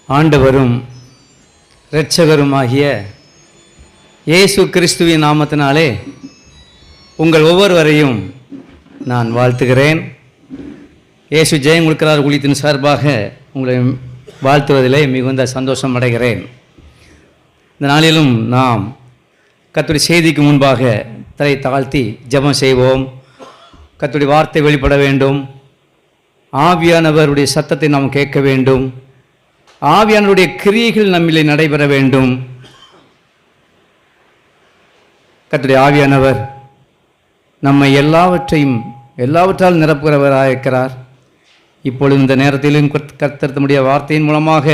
ஆண்டவரும் இரட்சகருமாகிய இயேசு கிறிஸ்துவின் நாமத்தினாலே உங்கள் ஒவ்வொருவரையும் நான் வாழ்த்துகிறேன். இயேசு ஜெயம் கொடுக்கிறார் ஊழியத்தின் சார்பாக உங்களை வாழ்த்துவதிலே மிகுந்த சந்தோஷம் அடைகிறேன். இந்த நாளிலும் நாம் கர்த்தருடைய செய்திக்கு முன்பாக தலை தாழ்த்தி ஜெபம் செய்வோம். கர்த்தருடைய வார்த்தை வெளிப்பட வேண்டும். ஆவியானவருடைய சத்தத்தை நாம் கேட்க வேண்டும். ஆவியானவருடைய கிரியைகள் நம்மிலே நடைபெற வேண்டும். கர்த்தருடைய ஆவியானவர் நம்மை எல்லாவற்றால் நிரப்புகிறவராக இருக்கிறார். இப்பொழுது இந்த நேரத்திலும் கர்த்தர் தம்முடைய வார்த்தையின் மூலமாக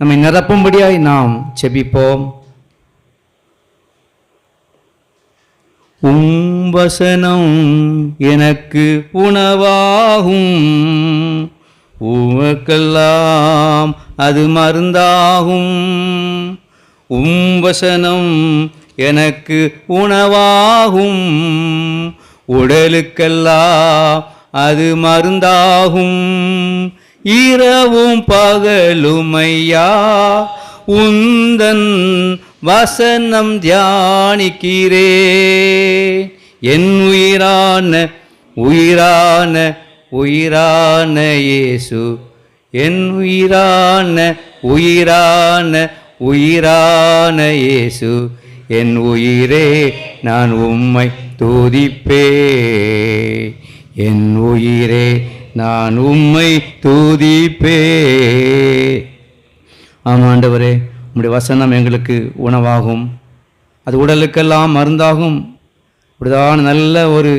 நம்மை நிரப்பும்படியாய் நாம் செபிப்போம். வசனம் எனக்கு உணவாகும், உமக்கெல்லாம் அது மருந்தாகும். வசனம் எனக்கு உணவாகும், உடலுக்கெல்லாம் அது மருந்தாகும். இரவும் பகலுமையா உந்தன் வசனம் தியானிக்கிறே. என் உயிரான உயிரான உயிரான இயேசு, என் உயிரான உயிரான உயிரான இயேசு, என் உயிரே நான் உம்மை துதிப்பே. என் உயிரே நான் உம்மை துதிப்பே. ஆமாண்டவரே, உம்முடைய வசனம் எங்களுக்கு உணவாகும், அது உடலுக்கெல்லாம் மருந்தாகும். இப்படிதான் நல்ல ஒரு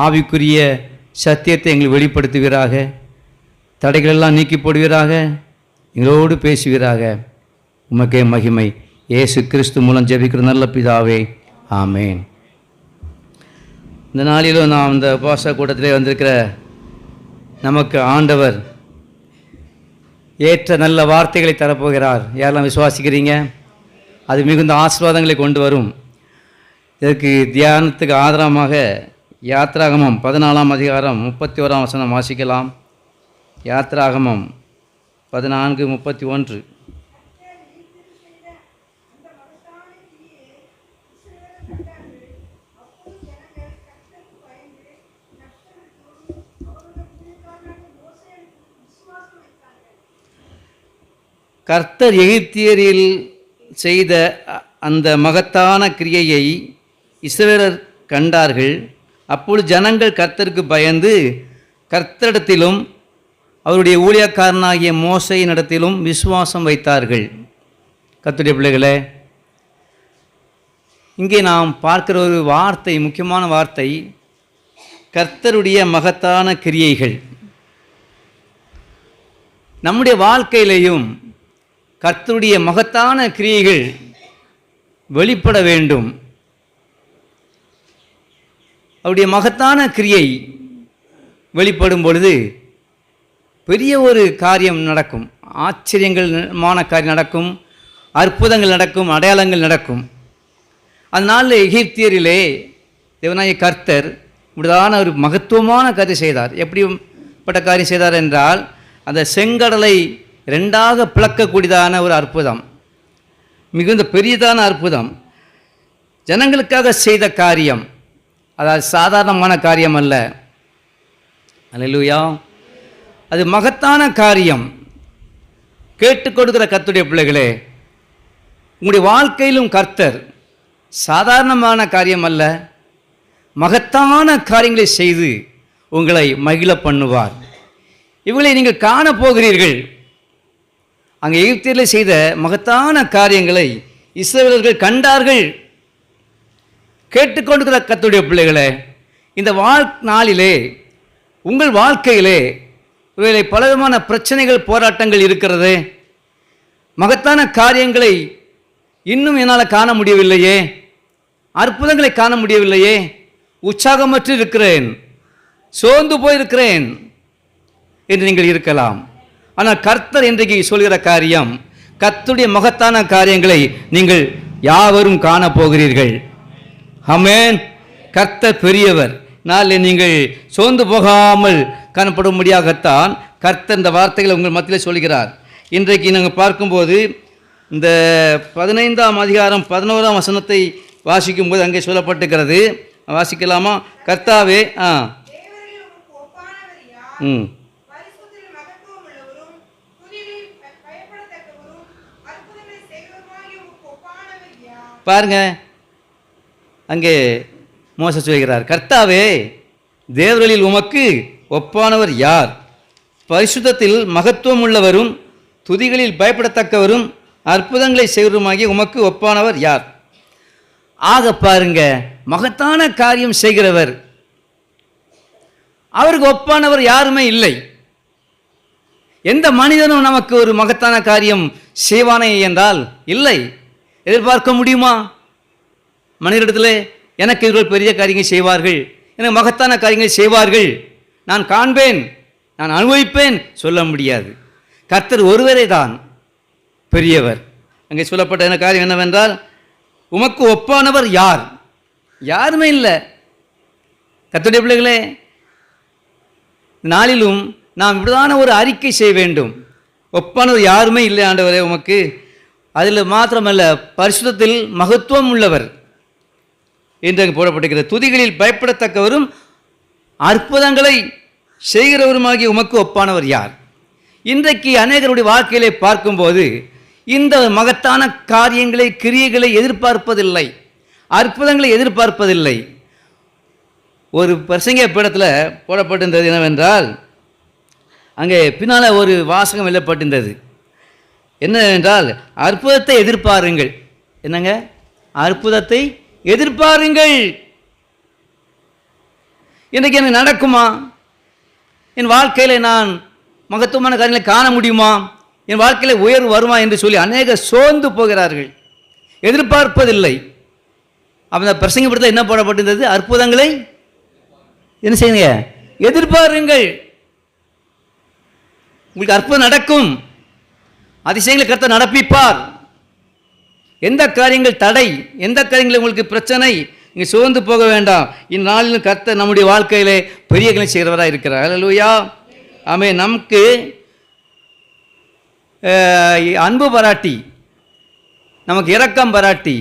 ஆவிக்குரிய சத்தியத்தை எங்களுக்கு வெளிப்படுத்துவீராக. தடைகளெல்லாம் நீக்கி போடுவீராக. எங்களோடு பேசுவீராக. உமக்கே மகிமை. இயேசு கிறிஸ்து மூலம் ஜெபிக்கிற நல்ல பிதாவே, ஆமேன். இந்த நாளிலும் நாம் இந்த உபவாச கூட்டத்திலே வந்திருக்கிற நமக்கு ஆண்டவர் ஏற்ற நல்ல வார்த்தைகளை தரப்போகிறார். யாரெல்லாம் விசுவாசிக்கிறீங்க? அது மிகுந்த ஆசீர்வாதங்களை கொண்டு வரும். இதற்கு தியானத்துக்கு ஆதாரமாக யாத்ராகமம் 14ஆம் அதிகாரம் 31ஆம் வசனம் வாசிக்கலாம். யாத்ராகமம் 14:31. கர்த்தர் எகிப்தியரில் செய்த அந்த மகத்தான கிரியையை இஸ்ரவேலர் கண்டார்கள். அப்பொழுது ஜனங்கள் கர்த்தருக்கு பயந்து கர்த்தரிடத்திலும் அவருடைய ஊழியக்காரனாகிய மோசேயினிடத்திலும் விசுவாசம் வைத்தார்கள். கர்த்தருடைய பிள்ளைகளே, இங்கே நாம் பார்க்கிற ஒரு வார்த்தை, முக்கியமான வார்த்தை, கர்த்தருடைய மகத்தான கிரியைகள். நம்முடைய வாழ்க்கையிலேயும் கர்த்தருடைய மகத்தான கிரியைகள் வெளிப்பட வேண்டும். அவருடைய மகத்தான கிரியை வெளிப்படும் பொழுது பெரிய ஒரு காரியம் நடக்கும். ஆச்சரியமான காரியம் நடக்கும், அற்புதங்கள் நடக்கும், அடையாளங்கள் நடக்கும். அதனால் எகிப்தியரிலே தேவனாகிய கர்த்தர் இப்படிதான ஒரு மகத்துவமான காரியம் செய்தார். எப்படிப்பட்ட காரியம் செய்தார் என்றால், அந்த செங்கடலை 2ஆக பிளக்கக்கூடியதான ஒரு அற்புதம், மிகுந்த பெரியதான அற்புதம். ஜனங்களுக்காக செய்த காரியம், அதாவது சாதாரணமான காரியம் அல்ல. அல்லேலூயா. அது மகத்தான காரியம். கேட்டுக் கொடுக்கிற கர்த்தருடைய பிள்ளைகளே, உங்களுடைய வாழ்க்கையிலும் கர்த்தர் சாதாரணமான காரியம் அல்ல, மகத்தான காரியங்களை செய்து உங்களை மகிழ பண்ணுவார். இவங்களை நீங்கள் காணப்போகிறீர்கள். அங்கே எகிப்தியரிலே செய்த மகத்தான காரியங்களை இஸ்ரவேலர்கள் கண்டார்கள். கேட்டுக்கொண்டிருக்கிற கர்த்தருடைய பிள்ளைகளே, இந்த நாளிலே உங்கள் வாழ்க்கையிலே இவைகளை பலவிதமான பிரச்சனைகள், போராட்டங்கள் இருக்கிறது. மகத்தான காரியங்களை இன்னும் என்னால் காண முடியவில்லையே, அற்புதங்களை காண முடியவில்லையே, உற்சாகமற்று இருக்கிறேன், சோர்ந்து போயிருக்கிறேன் என்று நீங்கள் இருக்கலாம். ஆனால் கர்த்தர் இன்றைக்கு சொல்கிற காரியம், கர்த்தருடைய மகத்தான காரியங்களை நீங்கள் யாவரும் காணப்போகிறீர்கள். ஆமென். கர்த்தர் பெரியவர். நாளில் நீங்கள் சோர்ந்து போகாமல் காணப்படும்படியாகத்தான் கர்த்தர் இந்த வார்த்தைகளை உங்கள் மத்தியில் சொல்கிறார். இன்றைக்கு நாங்கள் பார்க்கும்போது இந்த 15ஆம் அதிகாரம் 11ஆம் வசனத்தை வாசிக்கும்போது அங்கே சொல்லப்பட்டிருக்கிறது. வாசிக்கலாமா? கர்த்தாவே பாருங்க, அங்கே மோசே சொல்கிறார், கர்த்தாவே தேவர்களில் உமக்கு ஒப்பானவர் யார்? பரிசுத்தத்தில் மகத்துவம் உள்ளவரும் துதிகளில் பயப்படத்தக்கவரும் அற்புதங்களை செய்வருமாகிய உமக்கு ஒப்பானவர் யார்? ஆக பாருங்க, மகத்தான காரியம் செய்கிறவர், அவருக்கு ஒப்பானவர் யாருமே இல்லை. எந்த மனிதனும் நமக்கு ஒரு மகத்தான காரியம் செய்வானே என்றால் இல்லை. எதிர்பார்க்க முடியுமா? மனிதரிடத்தில் எனக்கு இவர்கள் பெரிய காரியங்கள் செய்வார்கள், எனக்கு மகத்தான காரியங்கள் செய்வார்கள், நான் காண்பேன், நான் அனுபவிப்பேன் சொல்ல முடியாது. கர்த்தர் ஒருவரே தான் பெரியவர். அங்கே சொல்லப்பட்ட காரியம் என்னவென்றால், உமக்கு ஒப்பானவர் யார்? யாருமே இல்லை. கர்த்தருடைய பிள்ளைகளே, நாளிலும் நாம் இப்படிதான ஒரு அறிக்கை செய்ய வேண்டும். ஒப்பானவர் யாருமே இல்லை ஆண்டவரே உமக்கு. அதில் மாத்திரமல்ல, பரிசுத்தத்தில் மகத்துவம் உள்ளவர் என்று போடப்பட்டிருக்கிறது. துதிகளில் பயப்படத்தக்கவரும் அற்புதங்களை செய்கிறவருமாகிய உமக்கு ஒப்பானவர் யார்? இன்றைக்கு அநேகருடைய வாழ்க்கையிலே பார்க்கும்போது இந்த மகத்தான காரியங்களை, கிரியைகளை எதிர்பார்ப்பதில்லை, அற்புதங்களை எதிர்பார்ப்பதில்லை. ஒரு பிரசங்க பீடத்தில் போடப்பட்டிருந்தது என்னவென்றால், அங்கே பின்னால் ஒரு வாசகம் எழுதப்பட்டிருந்தது. என்னவென்றால், அற்புதத்தை எதிர்பாருங்கள். என்னங்க? அற்புதத்தை எதிர்பாருங்கள். இன்றைக்கு எனக்கு நடக்குமா? என் வாழ்க்கையில் நான் மகத்துவமான காரியங்களை காண முடியுமா? என் வாழ்க்கையில் உயர்வு வருமா என்று சொல்லி அநேக சோர்ந்து போகிறார்கள், எதிர்பார்ப்பதில்லை. அந்த பிரசங்கப்படத்தில் என்ன போடப்பட்டிருந்தது? அற்புதங்களை என்ன செய்யுங்க? எதிர்பாருங்கள். உங்களுக்கு அற்புதம் நடக்கும், அதிசயங்களை கர்த்தர் நடப்பிப்பார். எந்த காரியங்கள் தடை, எந்த காரியங்கள் உங்களுக்கு பிரச்சனை, நீங்கள் சோர்ந்து போக வேண்டாம். இந்நாளிலும் கர்த்தர் நம்முடைய வாழ்க்கையிலே பெரிய காரியம் செய்கிறவராக இருக்கிறார். அல்லேலூயா, ஆமென். நமக்கு அன்பு பாராட்டி, நமக்கு இரக்கம் பாராட்டி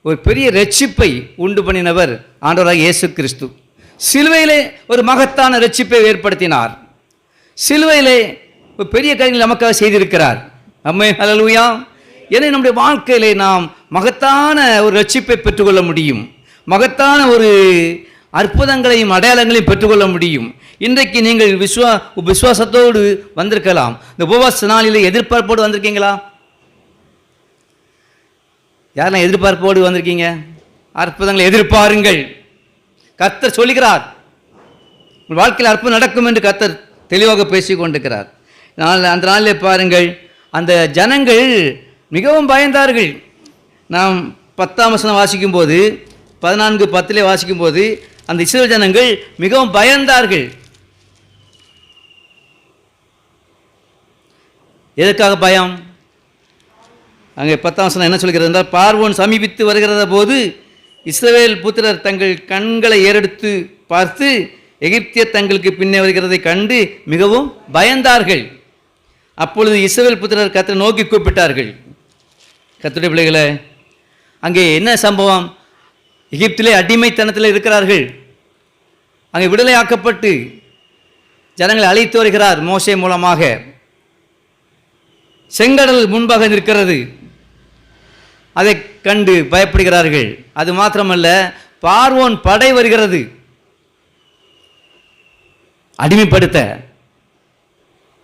ஒரு பெரிய ரட்சிப்பை உண்டு பண்ணினவர் ஆண்டவராக இயேசு கிறிஸ்து. சிலுவையிலே ஒரு மகத்தான ரட்சிப்பை ஏற்படுத்தினார். சிலுவையிலே ஒரு பெரிய காரியங்கள் நமக்காக செய்திருக்கிறார். ஆமென், அல்லேலூயா. ஏன்னா நம்முடைய வாழ்க்கையிலே நாம் மகத்தான ஒரு ரட்சிப்பை பெற்றுக்கொள்ள முடியும், மகத்தான ஒரு அற்புதங்களையும் அடையாளங்களையும் பெற்றுக்கொள்ள முடியும். இன்றைக்கு நீங்கள் விசுவாசத்தோடு வந்திருக்கலாம். இந்த உபவாச நாளில் எதிர்பார்ப்போடு வந்திருக்கீங்களா? யாரெல்லாம் எதிர்பார்ப்போடு வந்திருக்கீங்க? அற்புதங்களை எதிர்பாருங்கள். கர்த்தர் சொல்லுகிறார், உங்கள் வாழ்க்கையில் அற்புதம் நடக்கும் என்று கர்த்தர் தெளிவாக பேசி கொண்டிருக்கிறார். அந்த நாளிலே பாருங்கள், அந்த ஜனங்கள் மிகவும் பயந்தார்கள். நாம் 10ஆம் வசனம் வாசிக்கும்போது, 14:10 வாசிக்கும்போது, அந்த இஸ்ரவேல் ஜனங்கள் மிகவும் பயந்தார்கள். எதற்காக பயம்? அங்கே 10ஆம் வசனம் என்ன சொல்கிறது என்றால், பார்வோன் சமீபித்து வருகிறத போது இஸ்ரவேல் புத்திரர் தங்கள் கண்களை ஏறெடுத்து பார்த்து எகிப்தியர் தங்களுக்கு பின்னே வருகிறதை கண்டு மிகவும் பயந்தார்கள். அப்பொழுது இஸ்ரவேல் புத்திரர் கர்த்தரை நோக்கி கூப்பிட்டார்கள். கர்த்தருடைய பிள்ளைகளே, அங்கே என்ன சம்பவம்? எகிப்திலே அடிமைத்தனத்தில் இருக்கிறார்கள். அங்கே விடுதலை ஆக்கப்பட்டு ஜனங்களை அழைத்து வருகிறார் மோசே மூலமாக. செங்கடல் முன்பாக நிற்கிறது, அதை கண்டு பயப்படுகிறார்கள். அது மாத்திரமல்ல, பார்வோன் படை வருகிறது அடிமைப்படுத்த.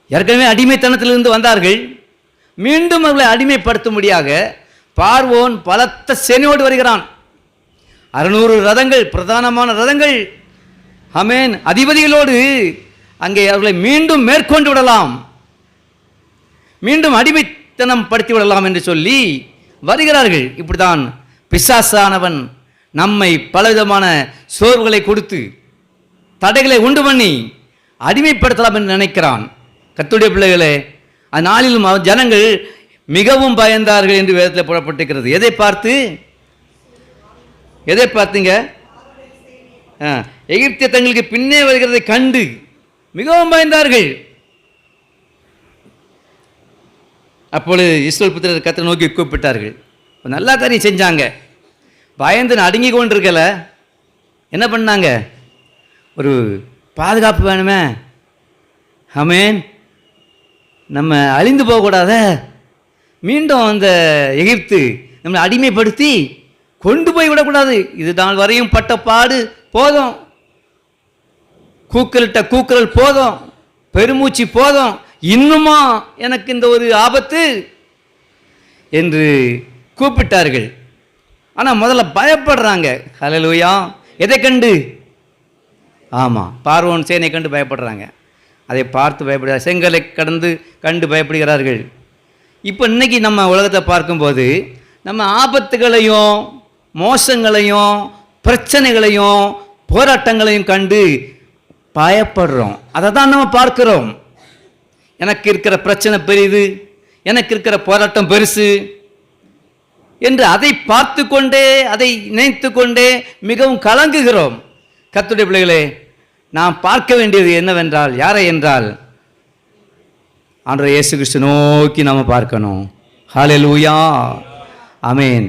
ஏற்கனவே அடிமைத்தனத்திலிருந்து வந்தார்கள், மீண்டும் அவர்களை அடிமைப்படுத்தும்படியாக பார்வோன் பலத்த சேனையோடு வருகிறான். 600 ரதங்கள், பிரதானமான ரதங்கள், ஆமென், அதிபதிகளோடு அங்கே அவர்களை மீண்டும் மேற்கொண்டு விடலாம், மீண்டும் அடிமைத்தனம் படுத்தி விடலாம் என்று சொல்லி வருகிறார்கள். இப்படிதான் பிசாசானவன் நம்மை பலவிதமான சோர்வுகளை கொடுத்து தடைகளை உண்டு பண்ணி அடிமைப்படுத்தலாம் என்று நினைக்கிறான். கர்த்தருடைய பிள்ளைகளே, அந்நாளிலும் ஜனங்கள் மிகவும் பயந்தார்கள் என்று வேதத்தில் போடப்பட்டிருக்கிறது. எதை பார்த்து? எதை பார்த்தீங்க? எகிப்திய தங்களுக்கு பின்னே வருகிறதை கண்டு மிகவும் பயந்தார்கள். அப்பொழுது இஸ்ரவேல் புத்திரர் கர்த்தரை நோக்கி கூப்பிட்டார்கள். நல்லா காரியம் செஞ்சாங்க. பயந்து நடுங்கி கொண்டிருக்கல, என்ன பண்ணாங்க? ஒரு பாதுகாப்பு வேணுமே, ஆமென், நம்ம அழிந்து போகக்கூடாத, மீண்டும் அந்த எகிப்து நம்மளை அடிமைப்படுத்தி கொண்டு போய் விடக்கூடாது. இது நாள் வரையும் பட்ட பாடு போதும், கூக்குரலிட்ட கூக்குரல் போதும், பெருமூச்சு போதும், இன்னுமா எனக்கு இந்த ஒரு ஆபத்து என்று கூப்பிட்டார்கள். ஆனால் முதல்ல பயப்படுறாங்க. ஹல்லேலூயா. எதை கண்டு? ஆமாம், பார்வோன் சேனை கண்டு பயப்படுறாங்க. அதை பார்த்து பயப்படுகிறார். செங்கலை கண்டு பயப்படுகிறார்கள். இப்போ இன்னைக்கு நம்ம உலகத்தை பார்க்கும்போது நம்ம ஆபத்துகளையும் மோசங்களையும் பிரச்சனைகளையும் போராட்டங்களையும் கண்டு பயப்படுறோம். அதை தான் நம்ம பார்க்கிறோம். எனக்கு இருக்கிற பிரச்சனை பெரியது, எனக்கு இருக்கிற போராட்டம் பெருசு என்று அதை பார்த்து கொண்டே, அதை நினைத்து கொண்டே மிகவும் கலங்குகிறோம். கர்த்தருடைய பிள்ளைகளே, நாம் பார்க்க வேண்டியது என்னவென்றால், யாரை என்றால் ஆண்டவர் இயேசு கிறிஸ்து நோக்கி நாம் பார்க்கணும். ஹல்லேலூயா, ஆமென்.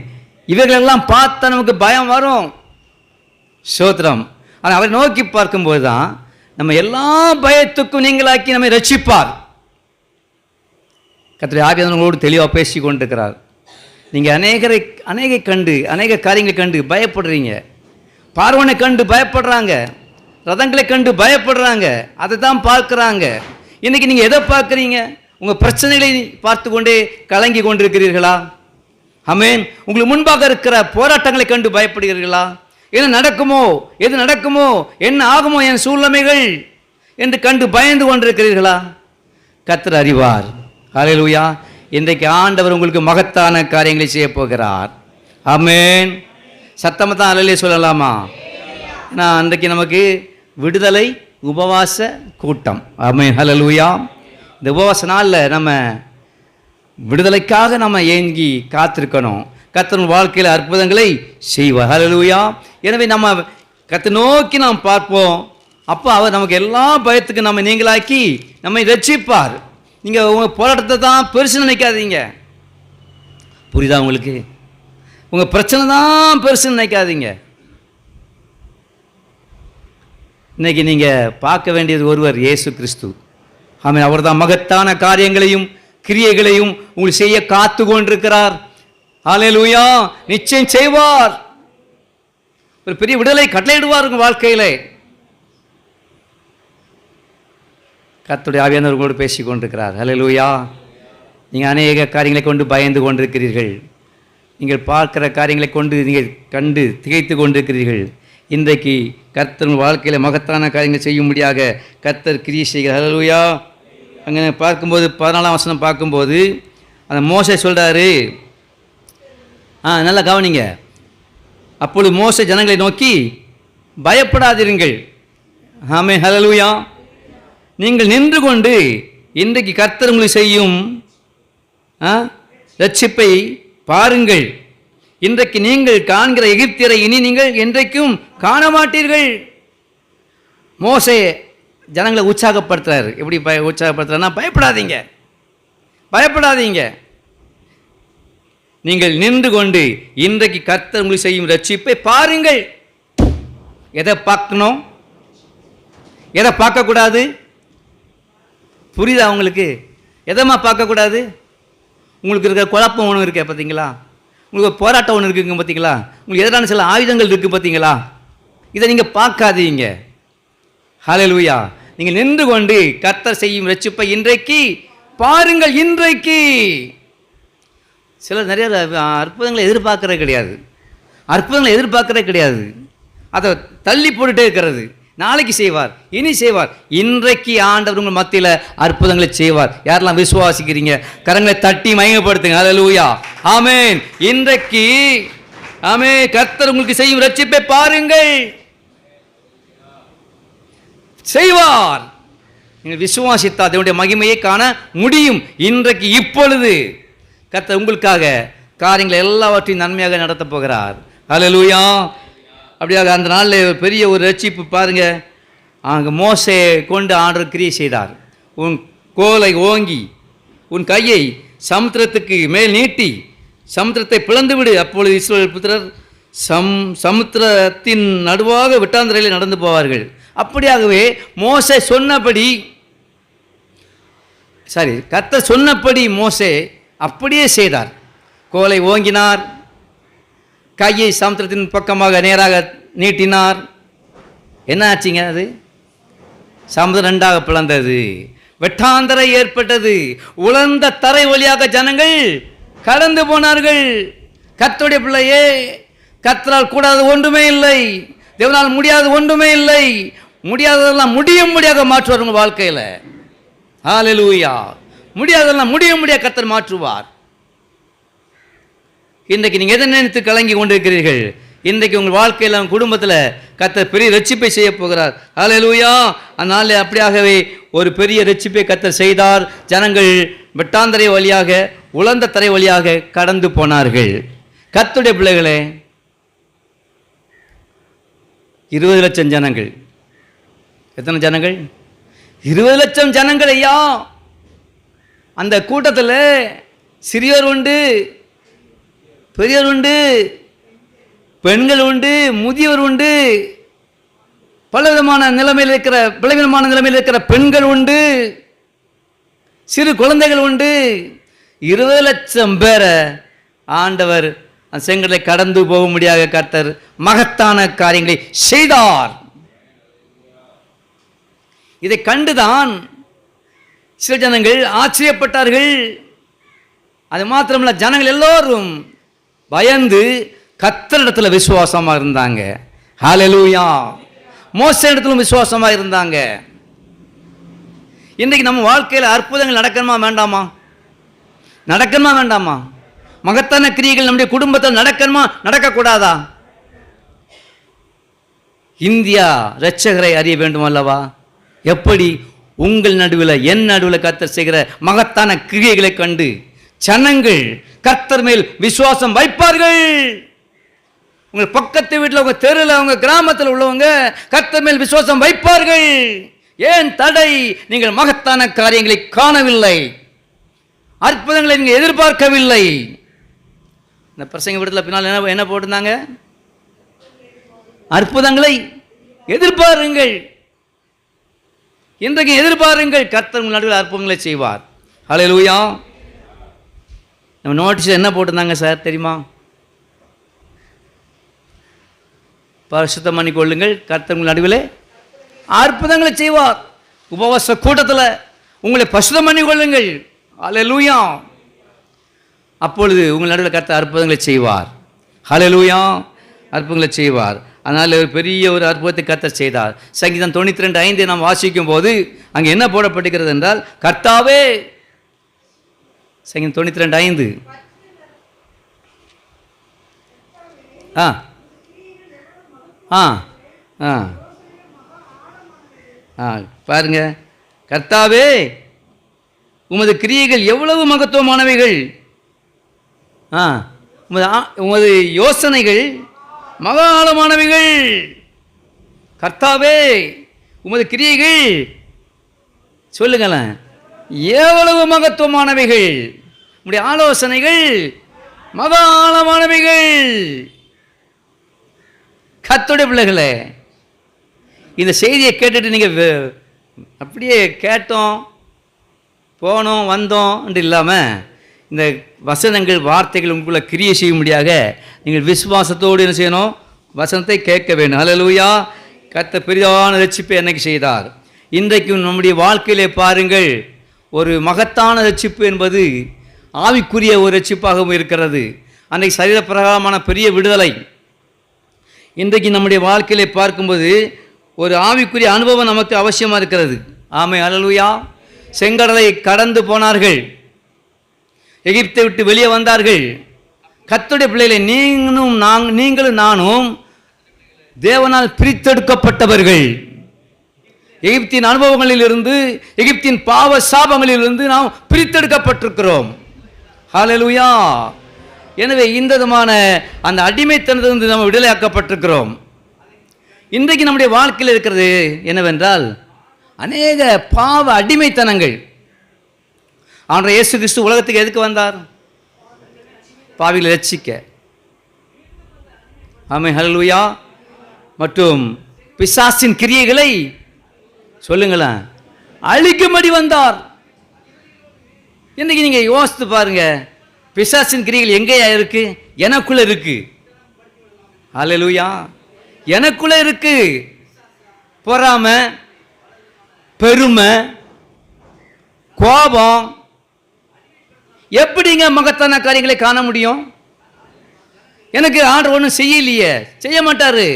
இவைகளெல்லாம் பார்த்தா நமக்கு பயம் வரும், ஸ்தோத்திரம். ஆனால் அவரை நோக்கி பார்க்கும்போது தான் நம்ம எல்லா பயத்துக்கும் நீங்களாக்கி நம்மை ரட்சிப்பார். கர்த்தருடைய ஆவியானவரோடு தெளிவாக பேசி கொண்டிருக்கிறார். நீங்கள் அநேக காரியங்களை கண்டு பயப்படுறீங்க. பார்வனை கண்டு பயப்படுறாங்க, ரதங்களை கண்டு பயப்படுறாங்க, அதை தான் பார்க்குறாங்க. இன்றைக்கி நீங்கள் எதை பார்க்குறீங்க? உங்கள் பிரச்சனைகளை பார்த்து கொண்டே கலங்கி கொண்டிருக்கிறீர்களா? ஆமென். உங்களுக்கு முன்பாக இருக்கிற போராட்டங்களை கண்டு பயப்படுகிறீர்களா? என்ன நடக்குமோ, எது நடக்குமோ, என்ன ஆகுமோ என் சூழ்நிலைகள் என்று கண்டு பயந்து கொண்டிருக்கிறீர்களா? கர்த்தர் அறிவார். ஹல்லேலூயா. இன்றைக்கு ஆண்டவர் உங்களுக்கு மகத்தான காரியங்களை செய்ய போகிறார். ஆமென். சத்தமாக தான் அல்லேலூயா சொல்லலாமா? நான் அன்றைக்கு நமக்கு விடுதலை உபவாச கூட்டம். ஆமென். ஹல்லேலூயா. இந்த உபவாச நாளில் நம்ம விடுதலைக்காக நம்ம ஏங்கி காத்திருக்கணும். கர்த்தர் வாழ்க்கையில் அற்புதங்களை செய்வார். ஹல்லேலூயா. எனவே நம்ம கர்த்தரை நோக்கி நாம் பார்ப்போம். அப்போ அவர் நமக்கு எல்லா பயத்துக்கும் நம்ம நீங்களாக்கி நம்மை ரட்சிப்பார். நீங்கள் உங்கள் போராட்டத்தை தான் பெருசு நினைக்காதீங்க. புரியுதா உங்களுக்கு? உங்கள் பிரச்சனை தான் பெருசுன்னு நினைக்காதீங்க. இன்னைக்கு நீங்கள் பார்க்க வேண்டியது ஒருவர், இயேசு கிறிஸ்து. ஆமென். அவர் தான் மகத்தான காரியங்களையும் கிரியைகளையும் உங்களுக்கு செய்ய காத்து கொண்டிருக்கிறார். ஹல்லேலூயா. நிச்சயம் செய்வார். ஒரு பெரிய விடுதலை கட்டளையிடுவார் உங்கள் வாழ்க்கையிலே. கர்த்தருடைய ஆவியானவர் உங்களோடு பேசி கொண்டிருக்கிறார். ஹல்லேலூயா. நீங்கள் அநேக காரியங்களை கொண்டு பயந்து கொண்டிருக்கிறீர்கள். நீங்கள் பார்க்கிற காரியங்களை கொண்டு நீங்கள் கண்டு திகைத்து கொண்டிருக்கிறீர்கள். இன்றைக்கு கர்த்தர் வாழ்க்கையில் மகத்தான காரியங்களை செய்யும்படியாக கர்த்தர் கிரியை செய்கிறார். ஹல்லேலூயா. அங்கே பார்க்கும்போது 14ஆம் வசனம் பார்க்கும்போது அந்த மோசே சொல்கிறாரு, நல்லா கவனிங்க. அப்பொழுது மோசே ஜனங்களை நோக்கி, பயப்படாதிருங்கள். ஆமென். ஹல்லேலூயா. நீங்கள் நின்று கொண்டு இன்றைக்கு கர்த்தர் உங்களுக்கு செய்யும் ரட்சிப்பை பாருங்கள். இன்றைக்கு நீங்கள் காண்கிற எகிப்தியரை இனி நீங்கள் என்றைக்கும் காண மாட்டீர்கள். மோசே ஜனங்களை உற்சாகப்படுத்துறாரு. எப்படி உற்சாகப்படுத்துறாருன்னா, பயப்படாதீங்க, பயப்படாதீங்க. நீங்கள் நின்று கொண்டு இன்றைக்கு கர்த்தர் உங்களுக்கு செய்யும் ரட்சிப்பை பாருங்கள். எதை பார்க்கணும், எதை பார்க்கக்கூடாது? புரியுதா உங்களுக்கு? எதமா பார்க்கக்கூடாது? உங்களுக்கு இருக்கிற குழப்பம் ஒன்று இருக்கு பார்த்தீங்களா? உங்களுக்கு போராட்டம் ஒன்று இருக்குங்க பார்த்தீங்களா? உங்களுக்கு எதிரான சில ஆயுதங்கள் இருக்குது பார்த்தீங்களா? இதை நீங்கள் பார்க்காதீங்க. ஹல்லேலூயா. நீங்கள் நின்று கொண்டு கர்த்தர் செய்யும் ரட்சிப்பை இன்றைக்கு பாருங்கள். இன்றைக்கு சிலர் நிறைய அற்புதங்களை எதிர்பார்க்கறது கிடையாது, அற்புதங்களை எதிர்பார்க்கறதே கிடையாது. அதை தள்ளி போட்டுட்டே இருக்கிறது. நாளைக்கு செய்வார், இனி செய்வார். இன்றைக்கு ஆண்டவர் உங்கள் மத்தியில் அற்புதங்களை செய்வார். யாரெல்லாம் விசுவாசிக்கிறீங்க கரங்களை தட்டி மயங்கப்படுத்துங்க. ஹல்லேலூயா. ஆமென். இன்றைக்கு ஆமென், கர்த்தர் உங்களுக்கு செய்யும் ரட்சிப்பை பாருங்கள், செய்வார். நீங்கள் விசுவாசித்தா அதனுடைய மகிமையை காண முடியும். இன்றைக்கு இப்பொழுது கர்த்தர் உங்களுக்காக காரியங்களை எல்லாவற்றையும் நன்மையாக நடத்தப் போகிறார். ஹல்லேலூயா. அப்படியாக அந்த நாளில் பெரிய ஒரு ரட்சிப்பு பாருங்க. அங்கே மோசே கொண்டு ஆண்டவர் கிரியை செய்தார். உன் கோலை ஓங்கி உன் கையை சமுத்திரத்துக்கு மேல் நீட்டி சமுத்திரத்தை பிளந்து விடு, அப்பொழுது இஸ்ரவேல் புத்திரர் சமுத்திரத்தின் நடுவாக வெட்டாந்தரையில் நடந்து போவார்கள். அப்படியாகவே மோசே சொன்னபடி கர்த்தர் சொன்னபடி மோசே அப்படியே செய்தார். கோலை ஓங்கினார், கையை சமுத்திரத்தின் பக்கமாக நேராக நீட்டினார். என்ன ஆச்சுங்க? அது சமுதிரம் ரெண்டாக பிளந்தது, வெட்டாந்தரை ஏற்பட்டது, உலர்ந்த தரை வழியாக ஜனங்கள் கடந்து போனார்கள். கர்த்தருடைய பிள்ளையே, கர்த்தரால் கூடாத ஒன்றுமே இல்லை, தேவனால் முடியாத ஒன்றுமே இல்லை. முடியாததெல்லாம் முடியும்படியாக மாற்றுவார் உங்கள் வாழ்க்கையில். ஹல்லேலூயா! முடியாததெல்லாம் முடியும்படியாக கர்த்தர் மாற்றுவார். இன்றைக்கு நீங்கள் எதை நினைத்து கலங்கி கொண்டிருக்கிறீர்கள்? இன்றைக்கு உங்கள் வாழ்க்கையில் உங்கள் குடும்பத்தில் கர்த்தர் பெரிய ரட்சிப்பை செய்ய போகிறார். ஹல்லேலூயா! அதனால அப்படியாகவே ஒரு பெரிய ரட்சிப்பை கர்த்தர் செய்தார். ஜனங்கள் வெட்டாந்தரை வழியாக உலர்ந்த தரை வழியாக கடந்து போனார்கள். கர்த்தருடைய பிள்ளைகளே, 20 லட்சம் ஜனங்கள். எத்தனை ஜனங்கள்? 20 லட்சம் ஜனங்கள். ஐயா, அந்த கூட்டத்தில் சிறியோர் உண்டு, பெரியோர் உண்டு, பெண்கள் உண்டு, முதியோர் உண்டு, பலவிதமான நிலைமையில் இருக்கிற பலவிதமான நிலைமையில் இருக்கிற பெண்கள் உண்டு, சிறு குழந்தைகள் உண்டு. 20 லட்சம் பேரை ஆண்டவர் அந்த செங்கடலை கடந்து போக முடியாத கர்த்தர் மகத்தான காரியங்களை செய்தார். இதை கண்டுதான் சில ஜனங்கள் ஆச்சரியப்பட்டார்கள். அது மாத்திரமல்ல, ஜனங்கள் எல்லோரும் பயந்து கர்த்தரிடத்தில் விசுவாசமாக இருந்தாங்க. ஹல்லேலூயா! மோசே இடத்திலும் விசுவாசமாக இருந்தாங்க. இன்றைக்கு நம்ம வாழ்க்கையில் அற்புதங்கள் நடக்கணுமா வேண்டாமா? நடக்கணுமா வேண்டாமா? மகத்தான கிரியைகள் நம்முடைய குடும்பத்தில் நடக்கணுமா நடக்கக்கூடாதா? இந்தியா இரட்சகரை அறிய வேண்டும் அல்லவா? எப்படி? உங்கள் நடுவில் என் நடுவில் கர்த்தர் செய்கிற மகத்தான கிரியைகளை கண்டு ஜனங்கள் கர்த்தர் மேல் விசுவாசம் வைப்பார்கள். உங்கள் பக்கத்து வீட்டில், உங்கள் தெருவில், உங்கள் கிராமத்தில் உள்ளவங்க கர்த்தர் மேல் விசுவாசம் வைப்பார்கள். ஏன் தடை? நீங்கள் மகத்தான காரியங்களை காணவில்லை, அற்புதங்களை நீங்கள் எதிர்பார்க்கவில்லை. இந்த பிரசங்க வீட்டில் பின்னால் என்ன போட்டிருந்தாங்க? அற்புதங்களை எதிர்பாருங்கள். இன்றைக்கு எதிர்பாருங்கள், கர்த்தர் உங்கள் நடுவில் அற்புதங்களை செய்வார். ஹல்லேலூயா! நம்ம நோட்டீஸ் என்ன போட்டிருந்தாங்க சார் தெரியுமா? பரிசுத்தம் பண்ணி கொள்ளுங்கள், கர்த்தர் உங்கள் நடுவில் அற்புதங்களை செய்வார். உபவாச கூட்டத்தில் உங்களை பரிசுத்தம் பண்ணி கொள்ளுங்கள். ஹல்லேலூயா! அப்பொழுது உங்கள் நடுவில் கர்த்தர் அற்புதங்களை செய்வார். ஹல்லேலூயா! அற்புதங்களை செய்வார். அதனால் ஒரு பெரிய ஒரு அற்புதத்தை கர்த்தர் செய்தார். சங்கீதம் 92:5 நாம் வாசிக்கும் போது அங்கே என்ன போடப்பட்டிருக்கிறது என்றால், கர்த்தாவே, சங்கீதம் 92:5 பாருங்க, கர்த்தாவே, உமது கிரியைகள் எவ்வளவு மகத்துவமானவைகள், உமது யோசனைகள் மகா ஆழமானவைகள். கர்த்தாவே, உமது கிரியைகள் சொல்லுங்களேன் எவ்வளவு மகத்துவமானவைகள், உம்முடைய ஆலோசனைகள் மகா ஆழமானவைகள். கர்த்தருடைய பிள்ளைகளே, இந்த செய்தியை கேட்டுட்டு நீங்கள் அப்படியே கேட்டோம் போனோம் வந்தோம் என்று இல்லாமல், இந்த வசனங்கள் வார்த்தைகள் உங்களுக்குள்ள கிரியை செய்யும்படியாக நீங்கள் விசுவாசத்தோடு என்ன செய்யணும்? வசனத்தை கேட்க வேண்டும். ஹல்லேலூயா! கர்த்தர் பெரிதான ரட்சிப்பை என்னைக்கு செய்தார். இன்றைக்கும் நம்முடைய வாழ்க்கையிலே பாருங்கள், ஒரு மகத்தான ரட்சிப்பு என்பது ஆவிக்குரிய ஒரு ரட்சிப்பாகவும் இருக்கிறது. அன்றைக்கு சரீரப்பிரகாரமான பெரிய விடுதலை. இன்றைக்கு நம்முடைய வாழ்க்கையிலே பார்க்கும்போது ஒரு ஆவிக்குரிய அனுபவம் நமக்கு அவசியமாக இருக்கிறது. ஆமென், ஹல்லேலூயா! செங்கடலை கடந்து போனார்கள், எகிப்தை விட்டு வெளியே வந்தார்கள். கர்த்தருடைய பிள்ளைகளை நீங்களும் நானும் தேவனால் பிரித்தெடுக்கப்பட்டவர்கள். எகிப்தின் அனுபவங்களிலிருந்து, எகிப்தின் பாவ சாபங்களிலிருந்து நாம் பிரித்தெடுக்கப்பட்டிருக்கிறோம். ஹல்லேலூயா! எனவே இந்த விதமான அந்த அடிமைத்தனத்திலிருந்து நாம் விடுதலையாக்கப்பட்டிருக்கிறோம். இன்றைக்கு நம்முடைய வாழ்க்கையில் இருக்கிறது என்னவென்றால், அநேக பாவ அடிமைத்தனங்கள். ஆண்டவர் இயேசு கிறிஸ்து உலகத்துக்கு எதுக்கு வந்தார்? பாவிகளை ரட்சிக்க. ஆமென், ஹல்லேலூயா. மற்றும் பிசாசின் கிரியைகளை சொல்லுங்களேன் அழிக்கும்படி வந்தார். இன்னைக்கு நீங்க யோசித்து பாருங்க, பிசாசின் கிரியைகள் எங்கேயா இருக்கு? எனக்குள்ள இருக்கு. ஹல்லேலூயா. எனக்குள்ள இருக்கு. பொறாமை, பெருமை, கோபம். எப்படிங்க மகத்தான காரியங்களை காண முடியும்? எனக்கு ஆண்டவர் ஒன்றும் செய்யலையே, செய்ய மாட்டாரு.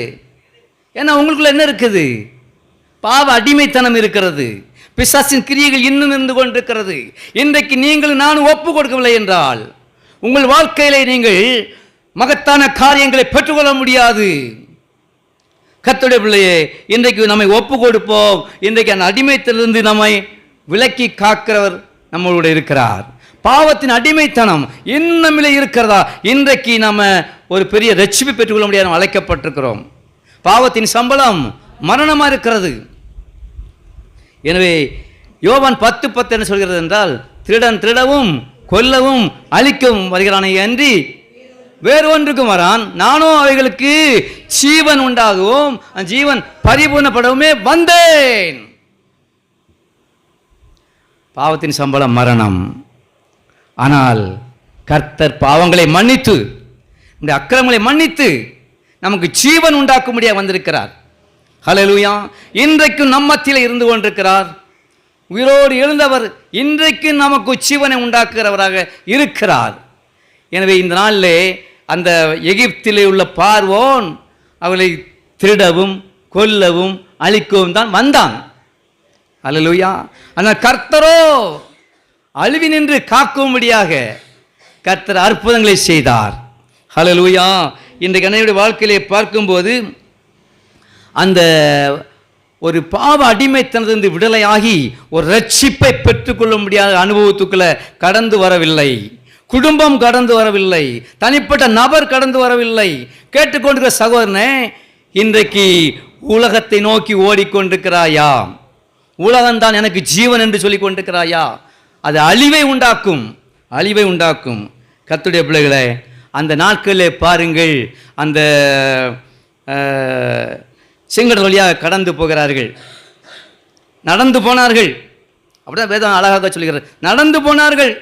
ஏன்னா உங்களுக்குள்ள என்ன இருக்குது? பாவ அடிமைத்தனம் இருக்கிறது. பிசாசின் கிரியைகள் இன்னும் இருந்து கொண்டிருக்கிறது. இன்றைக்கு நீங்கள் நானும் ஒப்பு கொடுக்கவில்லை என்றால் உங்கள் வாழ்க்கையிலே நீங்கள் மகத்தான காரியங்களை பெற்றுக்கொள்ள முடியாது. கர்த்தருடைய பிள்ளையே, இன்றைக்கு நம்மை ஒப்பு கொடுப்போம். இன்றைக்கு அந்த அடிமைத்திலிருந்து நம்மை விலக்கி காக்கிறவர் நம்மளோட இருக்கிறார். பாவத்தின் அடிமைத்தனம் இன்னமில்லை இருக்கிறதா? இன்றைக்கு நம்ம ஒரு பெரிய ரட்சிப்பை பெற்றுக்கொள்ள முடியாது, நம்ம அழைக்கப்பட்டிருக்கிறோம். பாவத்தின் சம்பளம் மரணமாக இருக்கிறது. எனவே யோவான் 10:10 என்ன சொல்கிறது என்றால், திருடன் திருடவும் கொல்லவும் அழிக்கவும் வருகிறானே அன்றி வேறு ஒன்றுக்கும் வரான். நானும் அவைகளுக்கு ஜீவன் உண்டாகவும் ஜீவன் பரிபூர்ணப்படவுமே வந்தேன். பாவத்தின் சம்பளம் மரணம். ஆனால் கர்த்தர் பாவங்களை மன்னித்து, இந்த அக்கிரமங்களை மன்னித்து நமக்கு ஜீவன் உண்டாக்கும்படியாக வந்திருக்கிறார். ஹல்லேலூயா. இன்றைக்கும் நம்ம மத்தியில் இருந்து கொண்டிருக்கிறார். உயிரோடு எழுந்தவர் இன்றைக்கு நமக்கு ஜீவனை உண்டாக்குகிறவராக இருக்கிறார். எனவே இந்த நாளிலே அந்த எகிப்திலே உள்ள பார்வோன் அவளை திருடவும் கொல்லவும் அழிக்கவும் தான் வந்தான். ஹல்லேலூயா. ஆனால் கர்த்தரோ அழிவி நின்று காக்கும்படியாக கர்த்தர் அற்புதங்களை செய்தார். ஹல்லேலூயா. இன்றைக்கு அன்னையுடைய வாழ்க்கையிலே பார்க்கும்போது அந்த ஒரு பாவ அடிமைத்தனத்திலிருந்து விடுதலையாகி ஒரு ரட்சிப்பை பெற்றுக்கொள்ள முடியாத அனுபவத்துக்குள்ள கடந்து வரவில்லை. குடும்பம் கடந்து வரவில்லை. தனிப்பட்ட நபர் கடந்து வரவில்லை. கேட்டுக்கொண்டிருக்கிற சகோதரனே, இன்றைக்கு உலகத்தை நோக்கி ஓடிக்கொண்டிருக்கிறாயா? உலகம்தான் எனக்கு ஜீவன் என்று சொல்லிக் கொண்டிருக்கிறாயா? அது அழிவை உண்டாக்கும், அழிவை உண்டாக்கும். கர்த்தருடைய பிள்ளைகளே, அந்த நாட்களிலே பாருங்கள், அந்த செங்கடல் வழியாக கடந்து போகிறார்கள். நடந்து போனார்கள். அப்படிதான் வேதம் அழகாக சொல்லுகிறது. நடந்து போனார்கள்.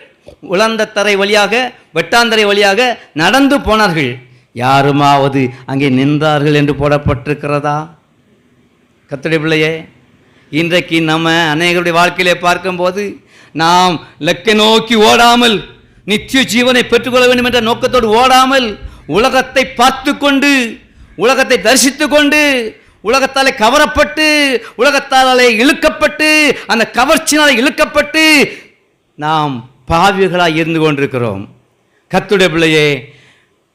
உலர்ந்த தரை வழியாக, வெட்டாந்தரை வழியாக நடந்து போனார்கள். யாருமாவது அங்கே நின்றார்கள் என்று போடப்பட்டிருக்கிறதா? கர்த்தருடைய பிள்ளையே, இன்றைக்கு நம்ம அநேகருடைய வாழ்க்கையிலே பார்க்கும்போது நாம் லக்கை நோக்கி ஓடாமல், நித்திய ஜீவனை பெற்றுக்கொள்ள வேண்டும் என்ற நோக்கத்தோடு ஓடாமல், உலகத்தை பார்த்து கொண்டு, உலகத்தை தரிசித்து கொண்டு, உலகத்தாலே கவரப்பட்டு, உலகத்தாலே இழுக்கப்பட்டு, அந்த கவர்ச்சியாலே இழுக்கப்பட்டு நாம் பாவிகளாக இருந்து கொண்டிருக்கிறோம். கர்த்தருடைய பிள்ளையே,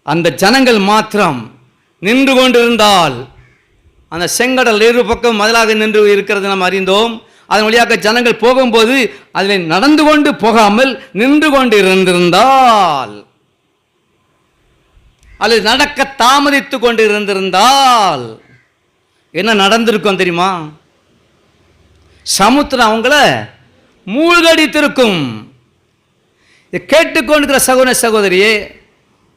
அந்த ஜனங்கள் மாத்திரம் நின்று கொண்டிருந்தால், அந்த செங்கடல் இரு பக்கம் மதிலாக நின்று இருக்கிறது நாம் அறிந்தோம். அதன் வழியாக ஜனங்கள் போகும்போது அதில் நடந்து கொண்டு போகாமல் நின்று கொண்டு இருந்திருந்தால், அல்லது நடக்க தாமதித்து கொண்டு இருந்திருந்தால் என்ன நடந்திருக்கும் தெரியுமா? சமுத்திரம் அவங்கள மூழ்கடித்திருக்கும். இதை கேட்டுக்கொண்டிருக்கிற சகோதர சகோதரியே,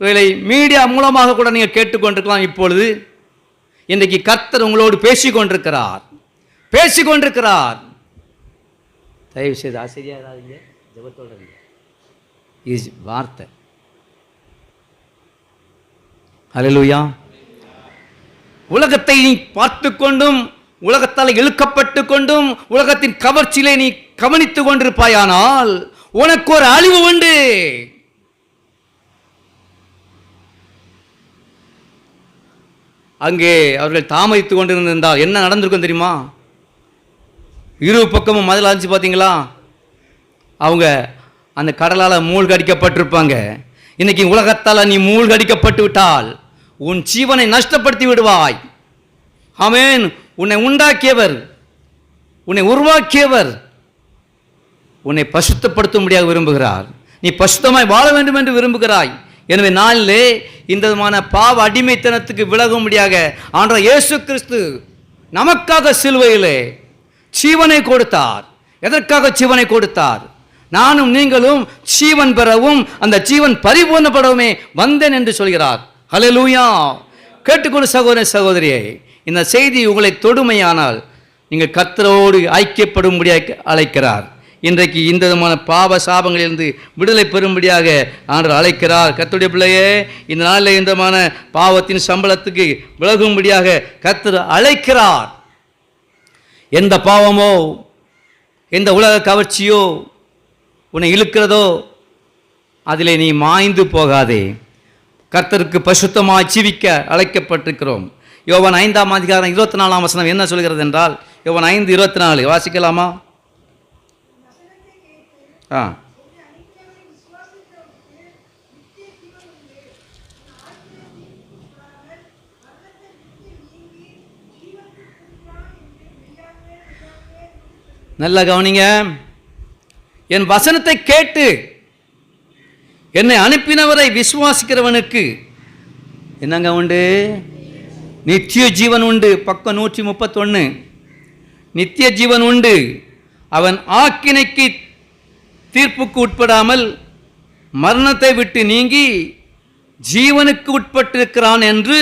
இவர்களை மீடியா மூலமாக கூட நீங்கள் கேட்டுக்கொண்டிருக்கலாம். இப்பொழுது இன்றைக்கு கர்த்தர் உங்களோடு பேசிக்கொண்டிருக்கிறார், பேசிக்கொண்டிருக்கிறார். தயவு செய்து ஆசிரியாராதீங்க, ஜெபத்தோட வார்த்தை. ஹல்லேலூயா. உலகத்தை நீ பார்த்து கொண்டும், உலகத்தால் இழுக்கப்பட்டு கொண்டும், உலகத்தின் கவர்ச்சியிலே நீ கவனித்து கொண்டிருப்பாயானால் உனக்கு ஒரு அழிவு உண்டு. அங்கே அவர்கள் தாமதித்து கொண்டிருந்தால் என்ன நடந்திருக்கும் தெரியுமா? இரு பக்கமும் மதில் அழிச்சு பார்த்தீங்களா? அவங்க அந்த கடலால் மூழ்கடிக்கப்பட்டிருப்பாங்க. இன்னைக்கு உலகத்தால் நீ மூழ்கடிக்கப்பட்டு விட்டால் உன் ஜீவனை நஷ்டப்படுத்தி விடுவாய். ஆமென். உன்னை உண்டாக்கியவர், உன்னை உருவாக்கியவர் உன்னை பசுத்தப்படுத்தும்படியாக விரும்புகிறார். நீ பசுத்தமாய் வாழ வேண்டும் என்று விரும்புகிறாய். எனவே நாளிலே இந்த விதமான பாவ அடிமைத்தனத்துக்கு விலகும்படியாக ஆண்டவர் இயேசு கிறிஸ்து நமக்காக சிலுவையிலே ஜீவனை கொடுத்தார். எதற்காக ஜீவனை கொடுத்தார்? நானும் நீங்களும் ஜீவன் பெறவும் அந்த ஜீவன் பரிபூர்ணப்படவுமே வந்தேன் என்று சொல்கிறார். ஹல்லேலூயா. கேட்டுக்கொண்டு சகோதர சகோதரியே, இந்த செய்தி உங்களை தொடுமையானால் நீங்கள் கர்த்தரோடு ஐக்கியப்படும்படியாக அழைக்கிறார். இன்றைக்கு இந்த விதமான பாவ சாபங்களிலிருந்து விடுதலை பெறும்படியாக ஆண்டவர் அழைக்கிறார். கர்த்தருடைய பிள்ளையே, இந்த நாளில் இந்த விதமான பாவத்தின் சம்பளத்துக்கு விலகும்படியாக கர்த்தர் அழைக்கிறார். எந்த பாவமோ எந்த உலக கவர்ச்சியோ உன்னை இழுக்கிறதோ அதிலே நீ மாய்ந்து போகாதே. கர்த்தருக்கு பரிசுத்தமாய் ஜீவிக்க அழைக்கப்பட்டிருக்கிறோம். யோவான் 5:24 என்ன சொல்கிறது என்றால், யோவான் 5:24 வாசிக்கலாமா? நல்லா கவனிங்க. என் வசனத்தை கேட்டு என்னை அனுப்பினவரை விசுவாசிக்கிறவனுக்கு என்னங்க உண்டு? நித்திய ஜீவன் உண்டு. பக்கம் 131. நித்திய ஜீவன் உண்டு. அவன் ஆக்கினைக்கு தீர்ப்புக்கு உட்படாமல் மரணத்தை விட்டு நீங்கி ஜீவனுக்கு உட்பட்டிருக்கிறான் என்று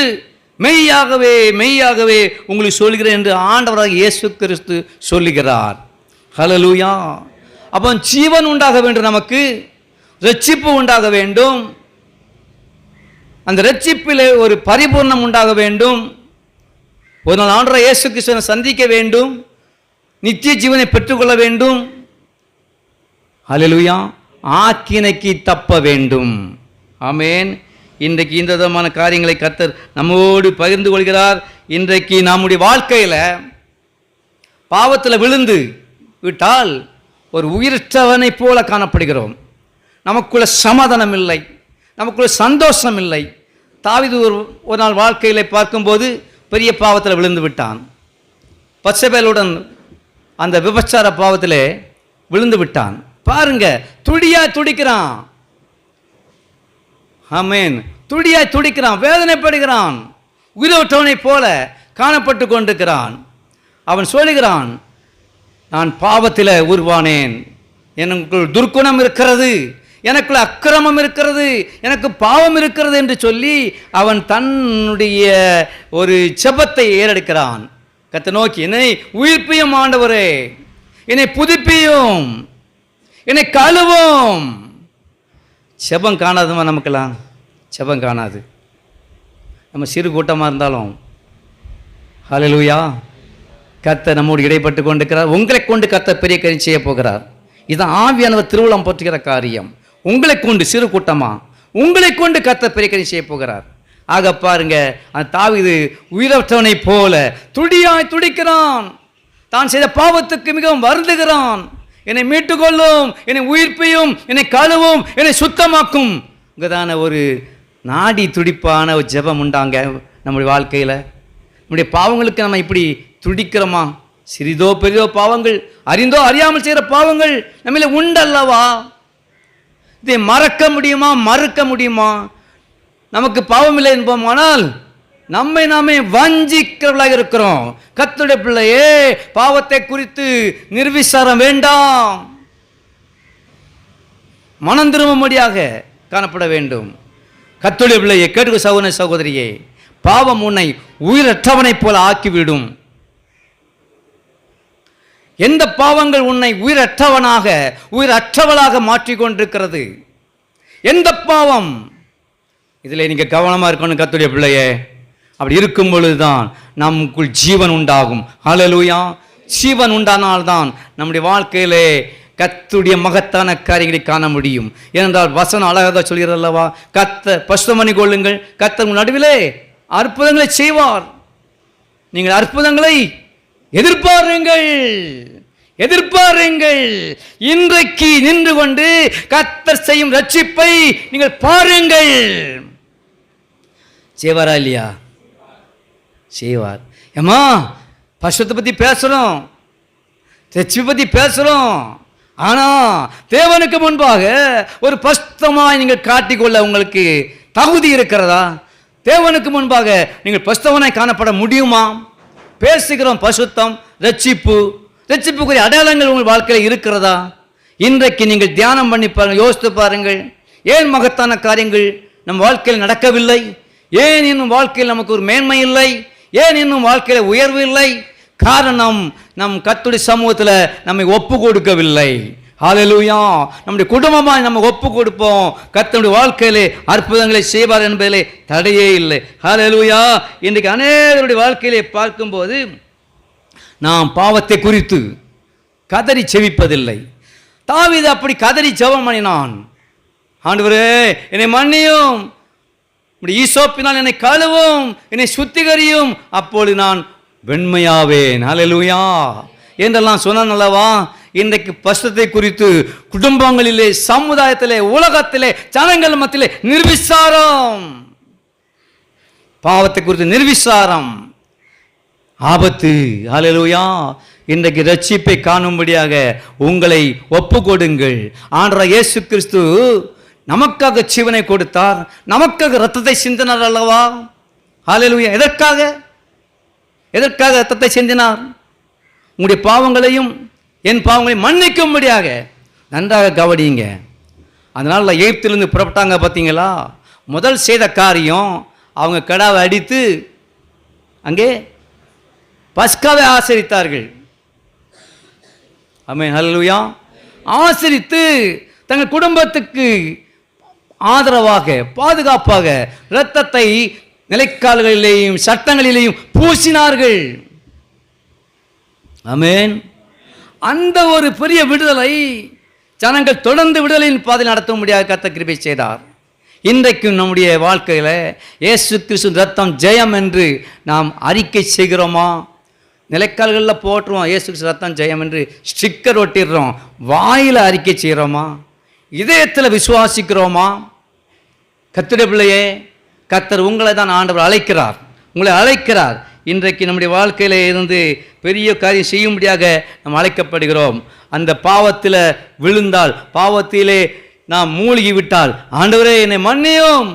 மெய்யாகவே மெய்யாகவே உங்களுக்கு சொல்கிறேன் என்று ஆண்டவராக இயேசு கிறிஸ்து சொல்லுகிறார். ஹல்லேலூயா. அப்போ ஜீவன் உண்டாக வேண்டும், நமக்கு இரட்சிப்பு உண்டாக வேண்டும். அந்த இரட்சிப்பில் ஒரு பரிபூர்ணம் உண்டாக வேண்டும். ஒரு நாள் ஆண்டவராக இயேசு கிறிஸ்துவை சந்திக்க வேண்டும், நித்திய ஜீவனை பெற்றுக்கொள்ள வேண்டும். ஹல்லேலூயா. ஆக்கினைக்கு தப்ப வேண்டும். ஆமென். இன்றைக்கு இந்த விதமான காரியங்களை கர்த்தர் நம்மோடு பகிர்ந்து கொள்கிறார். இன்றைக்கு நம்முடைய வாழ்க்கையில் பாவத்தில் விழுந்து விட்டால் ஒரு உயிரற்றவனை போல காணப்படுகிறோம். நமக்குள்ள சமாதானம் இல்லை, நமக்குள்ள சந்தோஷம் இல்லை. தாவீது ஒரு நாள் வாழ்க்கையில் பார்க்கும்போது பெரிய பாவத்தில் விழுந்து விட்டான். பத்சேபாளுடன் அந்த விபச்சார பாவத்தில் விழுந்து விட்டான். பாருங்க, துடியாய் துடிக்கிறான். ஆமென். துடியாய் துடிக்கிறான், வேதனைப்படுகிறான், உயிரோட்டவனை போல காணப்பட்டு கொண்டிருக்கிறான். அவன் சொல்லுகிறான், நான் பாவத்தில் உருவானேன், எனக்குள் துர்க்குணம் இருக்கிறது, எனக்குள்ள அக்கிரமம் இருக்கிறது, எனக்கு பாவம் இருக்கிறது என்று சொல்லி அவன் தன்னுடைய ஒரு ஜெபத்தை ஏறெடுக்கிறான். கர்த்தரை நோக்கி, என்னை உயிர்ப்பியும் ஆண்டவரே, என்னை புதுப்பியும், என்னை கழுவும். ஜெபம் காணாதுமா நமக்கெல்லாம்? ஜெபம் காணாது. நம்ம சிறு கூட்டமாக இருந்தாலும் ஹல்லேலூயா, கர்த்தர் நம்மோடு இடைப்பட்டு கொண்டிருக்கிறார். உங்களை கொண்டு கர்த்தர் பெரிய காரியம் செய்ய போகிறார். இதுதான் ஆவியானவர் திருவுளம் போற்றுகிற காரியம். உங்களை கொண்டு, சிறு கூட்டமா, உங்களை கொண்டு கர்த்தர் பெரிய காரியம் செய்ய போகிறார். ஆக பாருங்க, அந்த தாவீது உயிரற்றவனை போல துடியாய் துடிக்கிறான். தான் செய்த பாவத்துக்கு மிகவும் வருந்துகிறான். என்னை மீட்டுக்கொள்ளும், என்னை உயிர்ப்பையும், என்னை கழுவும், என்னை சுத்தமாக்கும். இங்கதான ஒரு நாடி துடிப்பான ஒரு ஜெபம் உண்டாங்க நம்முடைய வாழ்க்கையில். நம்முடைய பாவங்களுக்கு நம்ம இப்படி துடிக்கிறோமா? சிறிதோ பெரிதோ பாவங்கள், அறிந்தோ அறியாமல் செய்கிற பாவங்கள் நம்மள உண்டல்லவா? இதை மறக்க முடியுமா? மறுக்க முடியுமா? நமக்கு பாவம் இல்லை என்போமானால் நம்மை நாமே வஞ்சிக்கிறவர்களாக இருக்கிறோம். கர்த்தருடைய பிள்ளையே, பாவத்தை குறித்து நிர்விசாரம் வேண்டாம், மனம் திரும்பும்படியாக காணப்பட வேண்டும். கர்த்தருடைய பிள்ளையே, கேட்டுக்க சகோதர சகோதரியே, பாவம் உன்னை உயிரற்றவனைப் போல ஆக்கிவிடும். எந்த பாவங்கள் உன்னை உயிரற்றவனாக, உயிரற்றவளாக மாற்றிக்கொண்டிருக்கிறது? எந்த பாவம்? இதில் நீங்கள் கவனமாக இருக்கணும் கர்த்தருடைய பிள்ளையே. அப்படி இருக்கும் பொழுதுதான் நமக்குள் ஜீவன் உண்டாகும். ஹல்லேலூயா. ஜீவன் உண்டானால்தான் நம்முடைய வாழ்க்கையிலே கர்த்தருடைய மகத்தான காரியங்களை காண முடியும். ஏனென்றால் வசனம் அழகாக சொல்கிறது அல்லவா, கர்த்தர் பரிசுத்தம் பண்ணி கொள்ளுங்கள், கர்த்தர் உங்கள் நடுவிலே அற்புதங்களை செய்வார். நீங்கள் அற்புதங்களை எதிர்பாருங்கள், எதிர்பாருங்கள். இன்றைக்கு நின்று கொண்டு கர்த்தர் செய்யும் ரட்சிப்பை நீங்கள் பாருங்கள். செய்வாரா இல்லையா? செய்வார். ஏமா, பரிசுத்தத்தை பற்றி பேசுகிறோம், ரட்சிப்பை பற்றி பேசுகிறோம். ஆனால் தேவனுக்கு முன்பாக ஒரு பரிசுத்தமாய் நீங்கள் காட்டிக்கொள்ள உங்களுக்கு தகுதி இருக்கிறதா? தேவனுக்கு முன்பாக நீங்கள் பரிசுத்தவனாய் காணப்பட முடியுமா? பேசுகிறோம் பரிசுத்தம், ரட்சிப்பு, ரட்சிப்புக்குரிய அடையாளங்கள் உங்கள் வாழ்க்கையில் இருக்கிறதா? இன்றைக்கு நீங்கள் தியானம் பண்ணி பாருங்கள், யோசித்து பாருங்கள். ஏன் மகத்தான காரியங்கள் நம் வாழ்க்கையில் நடக்கவில்லை? ஏன் இன்னும் வாழ்க்கையில் நமக்கு ஒரு மேன்மை இல்லை? ஏன் இன்னும் வாழ்க்கையில் உயர்வு இல்லை? காரணம், நம் கர்த்தருடைய சமூகத்தில் நம்மை ஒப்பு கொடுக்கவில்லை. ஹல்லேலூயா. நம்முடைய குடும்பமாக நம்ம ஒப்பு கொடுப்போம். கர்த்தருடைய வாழ்க்கையிலே அற்புதங்களை செய்வார் என்பதிலே தடையே இல்லை. ஹல்லேலூயா. இன்றைக்கு அநேகருடைய வாழ்க்கையிலே பார்க்கும்போது நாம் பாவத்தை குறித்து கதறி செவிப்பதில்லை. தாவீது அப்படி கதறி ஜெபம் பண்ணினான். ஆண்டவரே, என்னை மன்னியும், ஈசோப்பினால் என்னை கழுவும், என்னை சுத்திகரியும், அப்பொழுது நான் வெண்மையாவேன். ஹல்லேலூயா என்றெல்லாம் சொன்னான் அல்லவா? இன்றைக்கு பசுத்தத்தை குறித்து குடும்பங்களிலே, சமுதாயத்திலே, உலகத்திலே, ஜனங்கள் மத்தியிலே நிர்விசாரம். பாவத்தை குறித்து நிர்விசாரம், ஆபத்து. ஹல்லேலூயா. இன்றைக்கு ரட்சிப்பை காணும்படியாக உங்களை ஒப்பு கொடுங்கள். ஆண்டவர் இயேசு கிறிஸ்து நமக்காக ஜீவனை கொடுத்தார், நமக்காக இரத்தத்தை சிந்தினார் அல்லவா? ஹல்லேலூயா. எதற்காக இரத்தத்தை சிந்தினார்? உங்களுடைய பாவங்களையும் என் பாவங்களையும் மன்னிக்கும்படியாக. நன்றாக கவனியுங்க. அதனால எகிப்திலிருந்து புறப்பட்டாங்க பார்த்தீங்களா? முதல் செய்த காரியம், அவங்க கடாவை அடித்து அங்கே பஸ்காவை ஆசரித்தார்கள். ஆமென். ஹல்லேலூயா. ஆசரித்து தங்கள் குடும்பத்துக்கு ஆதரவாக, பாதுகாப்பாக இரத்தத்தை நிலைக்கால்களிலேயும் சட்டங்களிலேயும் பூசினார்கள். ஆமென். அந்த ஒரு பெரிய விடுதலை ஜனங்கள் தொடர்ந்து விடுதலையின் பாதை நடத்த முடியாத கர்த்தர் கிருபை செய்தார். இன்றைக்கும் நம்முடைய வாழ்க்கையில் இயேசு கிறிஸ்து ரத்தம் ஜெயம் என்று நாம் அறிக்கை செய்கிறோமா? நிலைக்கால்களில் போட்டுருவோம், இயேசு கிறிஸ்து ரத்தம் ஜெயம் என்று ஸ்டிக்கர் ஒட்டிடுறோம். வாயில் அறிக்கை செய்கிறோமா? இதயத்தில் விசுவாசிக்கிறோமா? கர்த்தருடைய பிள்ளையே, கர்த்தர் உங்களை தான் ஆண்டவர் அழைக்கிறார், உங்களை அழைக்கிறார். இன்றைக்கு நம்முடைய வாழ்க்கையில் இருந்து பெரிய காரியம் செய்யும்படியாக நாம் அழைக்கப்படுகிறோம். அந்த பாவத்தில் விழுந்தால், பாவத்திலே நாம் மூழ்கி விட்டால், ஆண்டவரே என்னை மன்னியும்.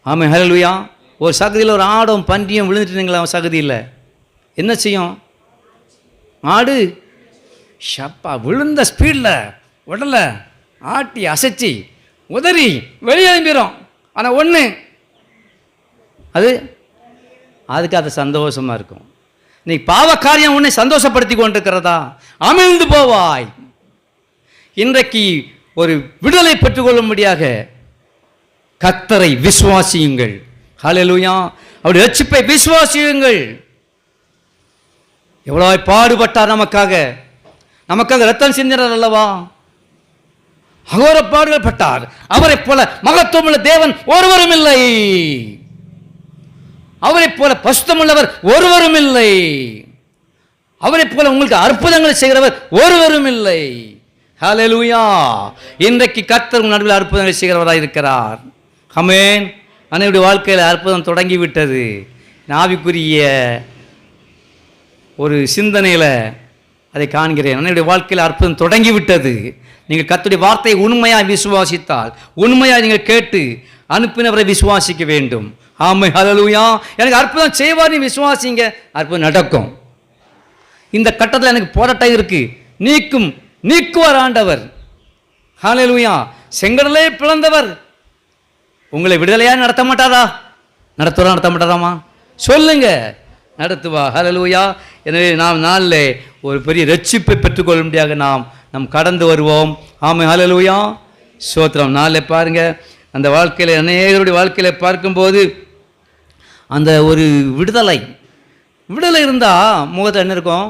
ஆமென். ஹல்லேலூயா. ஒரு சகதியில் ஒரு ஆடும் பன்றியும் விழுந்துட்டுங்களா? சகதியில் என்ன செய்யும்? ஆடு ஷப்பா விழுந்த ஸ்பீடில் உடலை ஆட்டி அசைச்சி உதறி வெளியே எழும்பிடும். ஆனால் ஒன்று, அதுக்கு அது சந்தோஷமாக இருக்கும். நீ பாவ காரியம் உன்னை சந்தோஷப்படுத்தி கொண்டிருக்கிறதா? அமிழ்ந்து போவாய். இன்றைக்கு ஒரு விடுதலை பெற்றுக்கொள்ளும்படியாக கர்த்தரை விசுவாசியுங்கள். ஹல்லேலூயா. அவருடைய ரட்சிப்பை விசுவாசியுங்கள். எவ்வளோ பாடுபட்டார் நமக்காக ரத்தம் சிந்தினார் அல்லவா? அகோர பாடுகள் பட்டார். அவரை போல மகத்துவமுள்ள தேவன் ஒருவரும் இல்லை. அவரை போல பசுத்தமுள்ளவர் ஒருவரும் இல்லை. அவரை போல உங்களுக்கு அற்புதங்களை செய்கிறவர் ஒருவரும் இல்லை. ஹல்லேலூயா. இன்றைக்கு கர்த்தர் நடுவில் அற்புதங்களை செய்கிறவராக இருக்கிறார். ஆமென். அன்னையுடைய வாழ்க்கையில் அற்புதம் தொடங்கிவிட்டது. ஆவிக்குரிய ஒரு சிந்தனையில் அதை காண்கிறேன். அன்னையுடைய வாழ்க்கையில் அற்புதம் தொடங்கிவிட்டது. நீங்கள் கர்த்தருடைய வார்த்தையை உண்மையாக விசுவாசித்தால், உண்மையாக நீங்கள் கேட்டு அனுப்பினவரை விசுவாசிக்க வேண்டும். ஆமென். ஹல்லேலூயா. எனக்கு அற்புதம் செய்வார், நீ விசுவாசிங்க, அற்புதம் நடக்கும். இந்த கட்டத்தில் எனக்கு போராட்டம் இருக்கு, நீக்குவார் ஆண்டவர். ஹல்லேலூயா. செங்கடலை பிளந்தவர் உங்களை விடுதலையாக நடத்த மாட்டாரா? நடத்த மாட்டாராமா? சொல்லுங்க, நடத்துவா. ஹல்லேலூயா. எனவே நாம் நாளில் ஒரு பெரிய ரட்சிப்பை பெற்றுக்கொள்ளும்படியாக நாம் கடந்து வருவோம். ஆமென். ஹல்லேலூயா. ஸ்தோத்திரம். நாளில் பாருங்க, அந்த வாழ்க்கையில் அநேகருடைய வாழ்க்கையில் பார்க்கும்போது அந்த ஒரு விடுதலை இருந்தால் முகத்தில் என்ன இருக்கும்?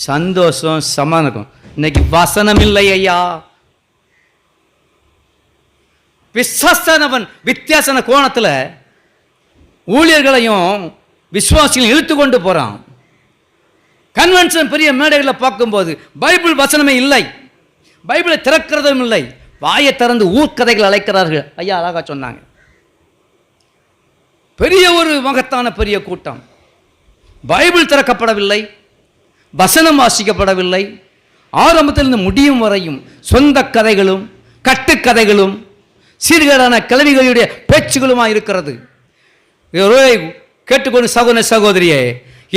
சந்தோஷம், சமாதானம் இருக்கும். இன்னைக்கு வசனம் இல்லை ஐயா. விசுவாசனவன் வித்தியாசன கோணத்தில் ஊழியர்களையும் விசுவாசிகளையும் இழுத்து கொண்டு போகிறான். கன்வென்ஷன் பெரிய மேடைகளில் பார்க்கும்போது பைபிள் வசனமே இல்லை, பைபிளை திறக்கிறதும் இல்லை, வாயை திறந்து ஊர்க்கதைகள் அழைக்கிறார்கள். ஐயா அழகா சொன்னாங்க. பெரிய ஒரு மகத்தான பெரிய கூட்டம், பைபிள் திறக்கப்படவில்லை, வசனம் வாசிக்கப்படவில்லை. ஆரம்பத்திலிருந்து முடியும் வரையும் சொந்த கதைகளும் கட்டுக்கதைகளும் சீர்கேடான கிழவிகளுடைய பேச்சுகளுமாக இருக்கிறது. கேட்டுக்கொண்டு சகோதர சகோதரியே,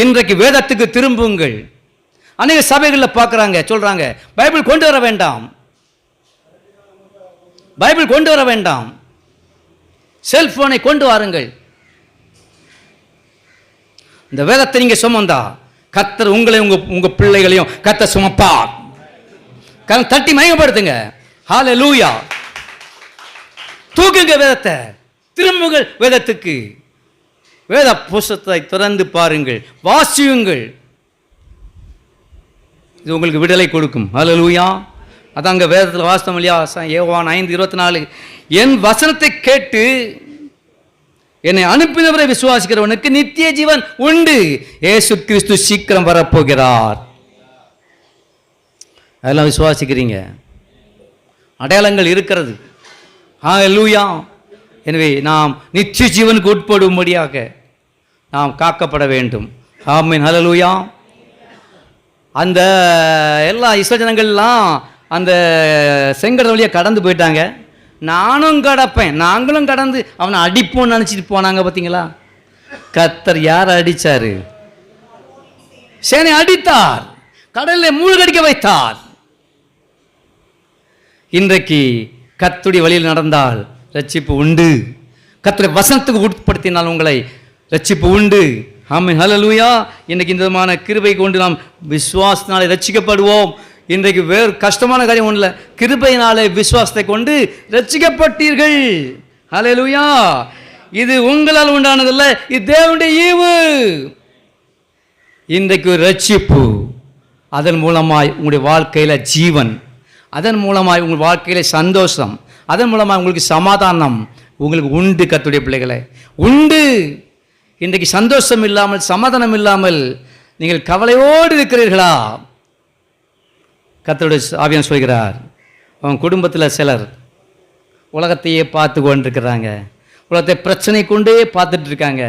இன்றைக்கு வேதத்துக்கு திரும்புங்கள். அநேக சபைகளில் பார்க்குறாங்க, சொல்கிறாங்க பைபிள் கொண்டு வர வேண்டாம், பைபிள் கொண்டு வர வேண்டாம், செல்போனை கொண்டு வாருங்கள். இந்த வேதத்தை நீங்க சுமந்தா கர்த்தர் உங்களையும் உங்க பிள்ளைகளையும் கர்த்தர் சுமப்பார். தட்டி மயப்படுத்துங்க. ஹல்லேலூயா. தூக்குங்க வேதத்தை, திரும்புங்கள் வேதத்துக்கு. வேத புஸ்தகத்தை திறந்து பாருங்கள், வாசியுங்கள். இது உங்களுக்கு விடுதலை கொடுக்கும். ஹல்லேலூயா. அதாங்க வேதத்தில் வாசித்தோம் இல்லையா? யோவான் 5:24, என் வசனத்தை கேட்டு என்னை அனுப்பினவரை விசுவாசிக்கிறவனுக்கு நித்திய ஜீவன் உண்டு. இயேசு கிறிஸ்து சீக்கிரம் வரப்போகிறார். அதெல்லாம் விசுவாசிக்கிறீங்க? அடையாளங்கள் இருக்கிறது. ஹல்லேலூயா. எனவே நாம் நித்திய ஜீவனுக்கு உட்படும்படியாக நாம் காக்கப்பட வேண்டும். ஆமென். ஹல்லேலூயா. அந்த எல்லா இஸ்ரவேலர்கள்லாம் அந்த செங்கடல் வழியாக கடந்து போயிட்டாங்க. நானும் கடப்பேன், நாங்களும் கடந்து அவனை அடிப்போம்னு நினச்சிட்டு போனாங்க. பார்த்தீங்களா? கர்த்தர் யார் அடித்தார்? சேனை அடித்தார், கடலில் மூழ்கடிக்க வைத்தார். இன்றைக்கு கர்த்தருடைய வழியில் நடந்தால் ரட்சிப்பு உண்டு. கர்த்தருடைய வசனத்துக்கு உட்படுத்தினால் உங்களை ரட்சிப்பு உண்டு. ஆமென். ஹல்லேலூயா. இன்றைக்கு இந்த விதமான கிருபை கொண்டு நாம் விசுவாசத்தினாலே ரட்சிக்கப்படுவோம். இன்றைக்கு வேறு கஷ்டமான காரியம் ஒன்றும் இல்லை. கிருபையினாலே விசுவாசத்தை கொண்டு ரட்சிக்கப்பட்டீர்கள். ஹல்லேலூயா. இது உங்களால் உண்டானதில்லை, இது தேவனுடைய ஈவு. இன்றைக்கு ஒரு ரட்சிப்பு, அதன் மூலமாய் உங்களுடைய வாழ்க்கையில் ஜீவன், அதன் மூலமாய் உங்கள் வாழ்க்கையில் சந்தோஷம், அதன் மூலமாக உங்களுக்கு சமாதானம் உங்களுக்கு உண்டு. கர்த்தருடைய பிள்ளைகளை உண்டு. இன்றைக்கு சந்தோஷம் இல்லாமல் சமாதானம் இல்லாமல் நீங்கள் கவலையோடு இருக்கிறீர்களா? கர்த்தருடைய ஆவியானவர் சொல்கிறார், அவன் குடும்பத்தில் சிலர் உலகத்தையே பார்த்து கொண்டிருக்கிறாங்க, உலகத்தை பிரச்சனை கொண்டே பார்த்துட்டு இருக்காங்க.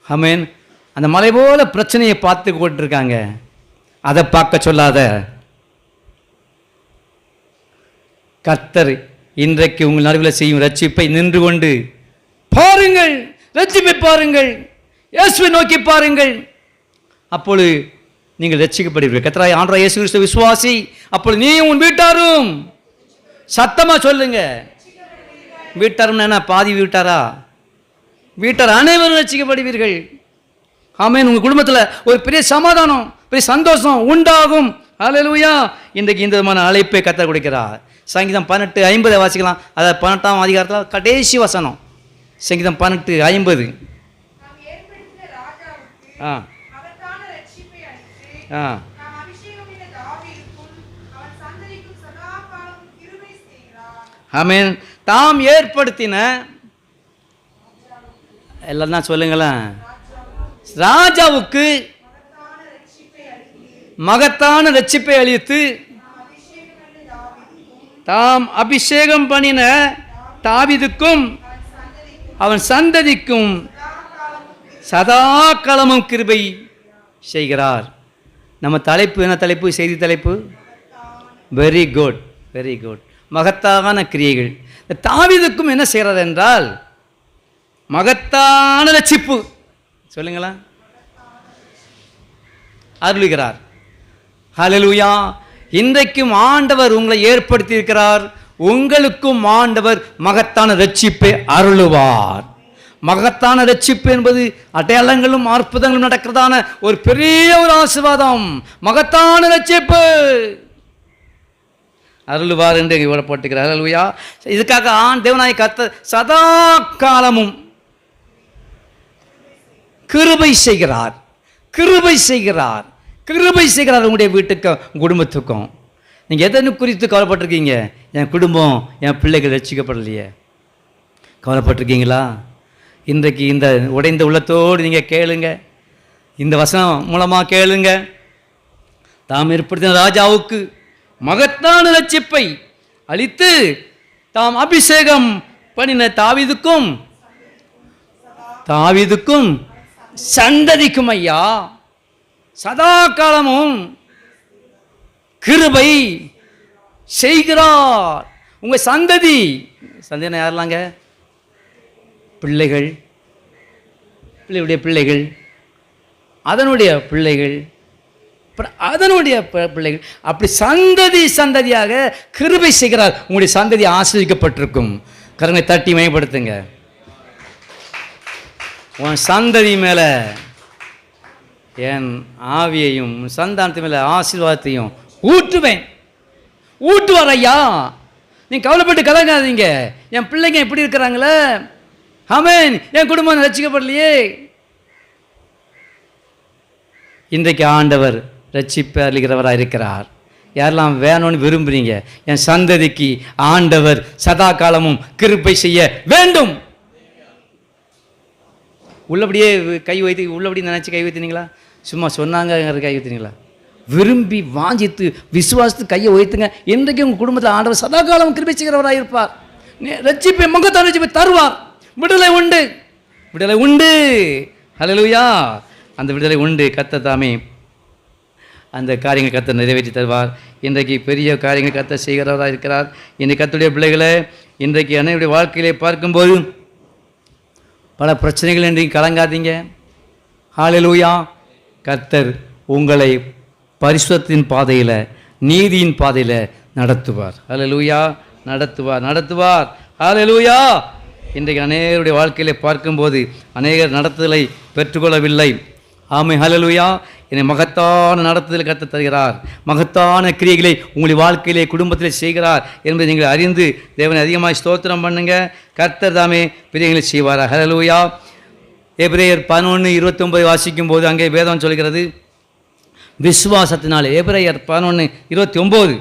ஆமென். அந்த மலை போல பிரச்சனையை பார்த்து கொண்டிருக்காங்க. அதை பார்க்க சொல்லாத. கர்த்தர் இன்றைக்கு உங்கள் நடுவில் செய்யும் ரட்சிப்பை நின்று கொண்டு பாருங்கள், ரட்சிப்பை பாருங்கள், இயேசுவை நோக்கி பாருங்கள். அப்பொழுது நீங்கள் ரட்சிக்கப்படுவீர்கள். கர்த்தராகிய ஆண்டவராகிய இயேசு கிறிஸ்து விசுவாசி. அப்பொழுது நீயும் உன் வீட்டாரும் சத்தமா சொல்லுங்க. வீட்டாரும் என்ன பாதி வீட்டாரா? வீட்டார் அனைவரும் ரட்சிக்கப்படுவீர்கள். ஆமென். உங்கள் குடும்பத்தில் ஒரு பெரிய சமாதானம், பெரிய சந்தோஷம் உண்டாகும். ஹல்லேலூயா. இன்றைக்கு இந்த விதமான அழைப்பை கர்த்தர் கொடுக்கிறார். சங்கீதம் 18:50 வாசிக்கலாம். அதாவது 18ஆம் அதிகாரத்தில் கடைசி வசனம். சங்கீதம் 18:50. ஆமென். தாம் ஏற்படுத்தின எல்லாம் தான் சொல்லுங்களேன். ராஜாவுக்கு மகத்தான ரட்சிப்பை அளித்து தாம் அபிஷேகம் பண்ணின தாவீதுக்கும் அவன் சந்ததிக்கும் சதா காலமும் கிருபை செய்கிறார். நம்ம தலைப்பு என்ன தலைப்பு? செய்தி தலைப்பு வெரி குட், வெரி குட். மகத்தான கிரியைகள். தாவீதுக்கும் என்ன செய்கிறார் என்றால் மகத்தான ரட்சிப்பு. சொல்லுங்களா? அருளுகிறார். ஹல்லேலூயா. இன்றைக்கும் ஆண்டவர் உங்களை ஏற்படுத்தி இருக்கிறார். உங்களுக்கும் ஆண்டவர் மகத்தான ரட்சிப்பை அருளுவார். மகத்தான ரட்சிப்பு என்பது அடையாளங்களும் அற்புதங்களும் நடக்கிறதான ஒரு பெரிய ஒரு ஆசீர்வாதம். மகத்தான ரட்சிப்பு அருளுவார் என்று விடப்பட்டிருக்கிறார். ஹல்லேலூயா. இதுக்காக தேவனாகிய கர்த்தர் சதா காலமும் கிருபை செய்கிறார், கிருபை செய்கிறார், கிருபை செய்கிறார். உங்களுடைய வீட்டுக்கும் குடும்பத்துக்கும். நீங்கள் எதனை குறித்து கவலைப்பட்டிருக்கீங்க? என் குடும்பம், என் பிள்ளைகள் ரட்சிக்கப்படலையே. கவலைப்பட்டிருக்கீங்களா? இன்றைக்கு இந்த உடைந்த உள்ளத்தோடு நீங்கள் கேளுங்க. இந்த வசனம் மூலமாக கேளுங்க. தாம் ஏற்படுத்தின ராஜாவுக்கு மகத்தான ரட்சிப்பை அளித்து தாம் அபிஷேகம் பண்ணின தாவீதுக்கும் சந்ததிக்கும் ஐயா சதா காலமும் கிருபை செய்கிறார். உங்கள் சந்ததி யாரெல்லாங்க? பிள்ளைகள், பிள்ளையுடைய பிள்ளைகள், அதனுடைய பிள்ளைகள், அதனுடைய பிள்ளைகள் அப்படி சந்ததி சந்ததியாக கிருபை செய்கிறார். உங்களுடைய சந்ததி ஆசீர்வதிக்கப்பட்டிருக்கும். கரங்களை தட்டி மேம்படுத்துங்க. உன் சந்ததி மேலே என் ஆவியையும் சந்தானத்து மேலே ஆசீர்வாதத்தையும் ஊற்றுவேன். ஊட்டுவார் ஐயா. நீங்கள் கவலைப்பட்டு கலங்காதீங்க. என் பிள்ளைங்க எப்படி இருக்கிறாங்களே, ஆமென், என் குடும்பம் ரட்சிக்கப்படலையே. இன்றைக்கு ஆண்டவர் ரட்சிப்பு அளிக்கிறவராக இருக்கிறார். யாரெல்லாம் வேணும்னு விரும்புகிறீங்க, என் சந்ததிக்கு ஆண்டவர் சதா காலமும் கிருபை செய்ய வேண்டும். உள்ளபடியே கை வைத்து உள்ளபடி நினச்சி கை வைத்தினீங்களா? சும்மா சொன்னாங்க கை வைத்தினீங்களா? விரும்பி வாஞ்சித்து விசுவாசத்து கையை வைத்துங்க. இன்றைக்கு உங்கள் குடும்பத்தில் ஆண்டவர் சதா காலம் கிருபை செய்கிறவராக இருப்பார். ரட்சிப்பை முகத்தான் ரட்சிப்பை தருவார். விடுதலை உண்டு, விடுதலை உண்டு. ஹல்லேலூயா. அந்த விடுதலை உண்டு. கர்த்தர் தாமே அந்த காரியங்கள் கர்த்தர் நிறைவேற்றி தருவார். இன்றைக்கு பெரிய காரியங்கள் கர்த்தர் செய்கிறவராக இருக்கிறார். இன்றைக்கு கர்த்தருடைய பிள்ளைகளை இன்றைக்கு அன்னையுடைய வாழ்க்கையிலே பார்க்கும்போது பல பிரச்சனைகள் இன்றைக்கு கலங்காதீங்க. ஹல்லேலூயா. கர்த்தர் உங்களை பரிசுத்தத்தின் பாதையில், நீதியின் பாதையில் நடத்துவார். ஹல்லேலூயா. நடத்துவார், நடத்துவார். ஹல்லேலூயா. இன்றைக்கு அநேகருடைய வாழ்க்கையிலே பார்க்கும்போது அநேகர் நடத்துதலை பெற்றுக்கொள்ளவில்லை. ஆமென். ஹல்லேலூயா. என்னை மகத்தான நடத்துதல் கர்த்தர் தருகிறார். மகத்தான கிரியைகளை உங்களுடைய வாழ்க்கையிலே குடும்பத்திலே செய்கிறார் என்பதை நீங்கள் அறிந்து தேவனை அதிகமாக ஸ்தோத்திரம் பண்ணுங்க. கர்த்தர் தாமே பிரியங்களை செய்வார். ஹல்லேலூயா. எபிரேயர் 11:29 வாசிக்கும் போது அங்கே வேதம் சொல்கிறது, விசுவாசத்தினாலே. எபிரேயர் 11:29.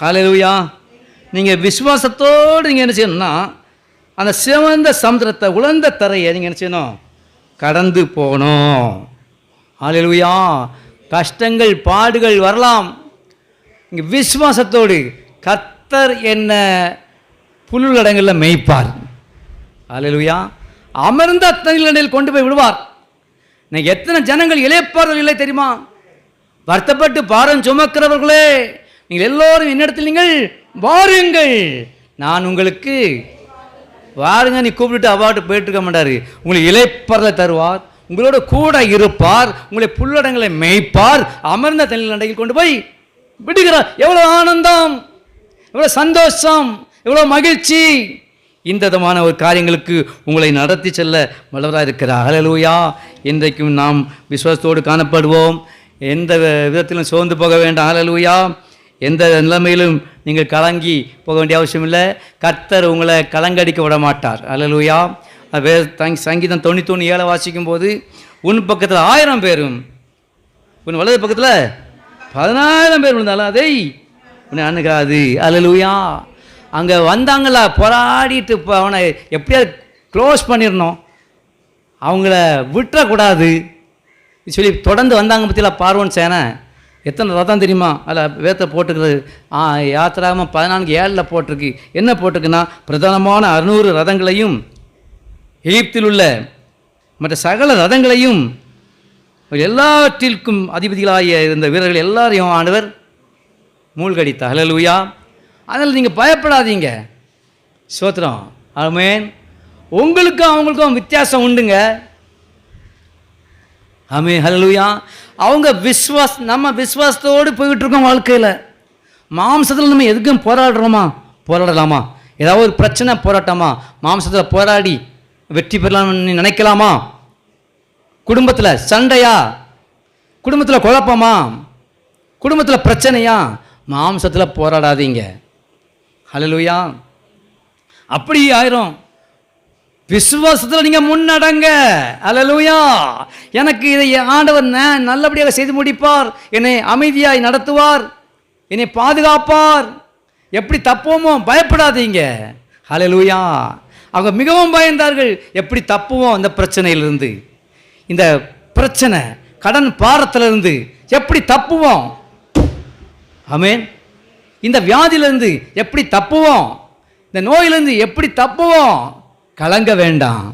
ஹல்லேலூயா. நீங்கள் விசுவாசத்தோடு நீங்கள் என்ன செய்யணும்னா, அந்த சிவந்த சமுத்திரத்தை, உலர்ந்த தரையை நீங்கள் என்ன செய்யணும்? கடந்து போகணும். ஹல்லேலூயா. கஷ்டங்கள் பாடுகள் வரலாம். இங்கே விசுவாசத்தோடு கர்த்தர் என்ன புல்லுலடங்களில் மேய்ப்பார். ஹல்லேலூயா. அமர்ந்த தண்ணீரில் கொண்டு போய் விடுவார். இன்னைக்கு எத்தனை ஜனங்கள் இளைப்பாறுதல் இல்லை தெரியுமா? வருத்தப்பட்டு பாரம் சுமக்கிறவர்களே, நீங்கள் எல்லோரும் என்னிடத்தில் நீங்கள் வாருங்கள், நான் உங்களுக்கு வாருங்க. நீ கூப்பிட்டு அவாட்டு போயிட்டு இருக்க மாட்டார். உங்களுக்கு இளைப்பாறுதலை தருவார், உங்களோட கூட இருப்பார், உங்களை புல்லடங்களை மேய்ப்பார், அமர்ந்த தண்ணீரில் கொண்டு போய் விடுகிறார். எவ்வளோ ஆனந்தம், எவ்வளோ சந்தோஷம், எவ்வளோ மகிழ்ச்சி. இந்த விதமான ஒரு காரியங்களுக்கு உங்களை நடத்தி செல்ல வல்லவராக இருக்கிறார். ஹல்லேலூயா. இன்றைக்கும் நாம் விசுவாசத்தோடு காணப்படுவோம். எந்த விதத்திலும் சோர்ந்து போக வேண்டாம். ஹல்லேலூயா. எந்த நிலைமையிலும் நீங்கள் கலங்கி போக வேண்டிய அவசியம் இல்லை. கர்த்தர் உங்களை கலங்கடிக்க விட மாட்டார். ஹல்லேலூயா. சங்கீதம் 91:7 வாசிக்கும் போது, உன் பக்கத்தில் 1000 பேரும் உன் வலது பக்கத்தில் 10,000 பேர் இருந்தாலும் அதை உன்னை அணுகாது. ஹல்லேலூயா. அங்கே வந்தாங்களா, போராடிட்டு இப்போ அவனை எப்படியாவது க்ளோஸ் பண்ணிடணும், அவங்கள விட்டுறக்கூடாது சொல்லி தொடர்ந்து வந்தாங்க. பற்றியில் பார்வோன் சேனை எத்தனை ரதம் தெரியுமா? அதில் வேத்த போட்டுக்கிறது யாத்திராகமம் 14:7 போட்டிருக்கு. என்ன போட்டிருக்குன்னா, பிரதானமான 600 ரதங்களையும் எகிப்தில் உள்ள மற்ற சகல ரதங்களையும் எல்லாற்றிற்கும் அதிபதிகளாக இருந்த வீரர்கள் எல்லாரையும் ஆண்டவர் மூழ்கடித்தார். ஹல்லேலூயா. அதனால் நீங்கள் பயப்படாதீங்க. ஸ்தோத்திரம். ஆமென். உங்களுக்கும் அவங்களுக்கும் வித்தியாசம் உண்டுங்க. ஆமென். ஹல்லேலூயா. அவங்க நம்ம விசுவாசத்தோடு போய்கிட்டு இருக்கோம் வாழ்க்கையில். மாம்சத்தில் நம்ம எதுக்கும் போராடலாமா? ஏதாவது ஒரு பிரச்சனை போராட்டமா? மாம்சத்தில் போராடி வெற்றி பெறலாம்னு நினைக்கலாமா? குடும்பத்தில் சண்டையா? குடும்பத்தில் குழப்பமா? குடும்பத்தில் பிரச்சனையா? மாம்சத்தில் போராடாதீங்க. ஹல்லேலூயா. அப்படி ஆயிரும். விசுவாசத்தில் நீங்கள் முன்னடங்க. ஹல்லேலூயா. எனக்கு இதை ஆண்டவர் நல்லபடியாக செய்து முடிப்பார், என்னை அமைதியாய் நடத்துவார், என்னை பாதுகாப்பார். எப்படி தப்புவோமோ பயப்படாதீங்க. ஹல்லேலூயா. அவங்க மிகவும் பயந்தார்கள். எப்படி தப்புவோம் இந்த பிரச்சனையிலிருந்து, இந்த பிரச்சனை கடன் பாரத்திலிருந்து எப்படி தப்புவோம்? ஆமென். இந்த வியாதியிலிருந்து எப்படி தப்புவோம்? இந்த நோயிலிருந்து எப்படி தப்புவோம்? கலங்க வேண்டாம்.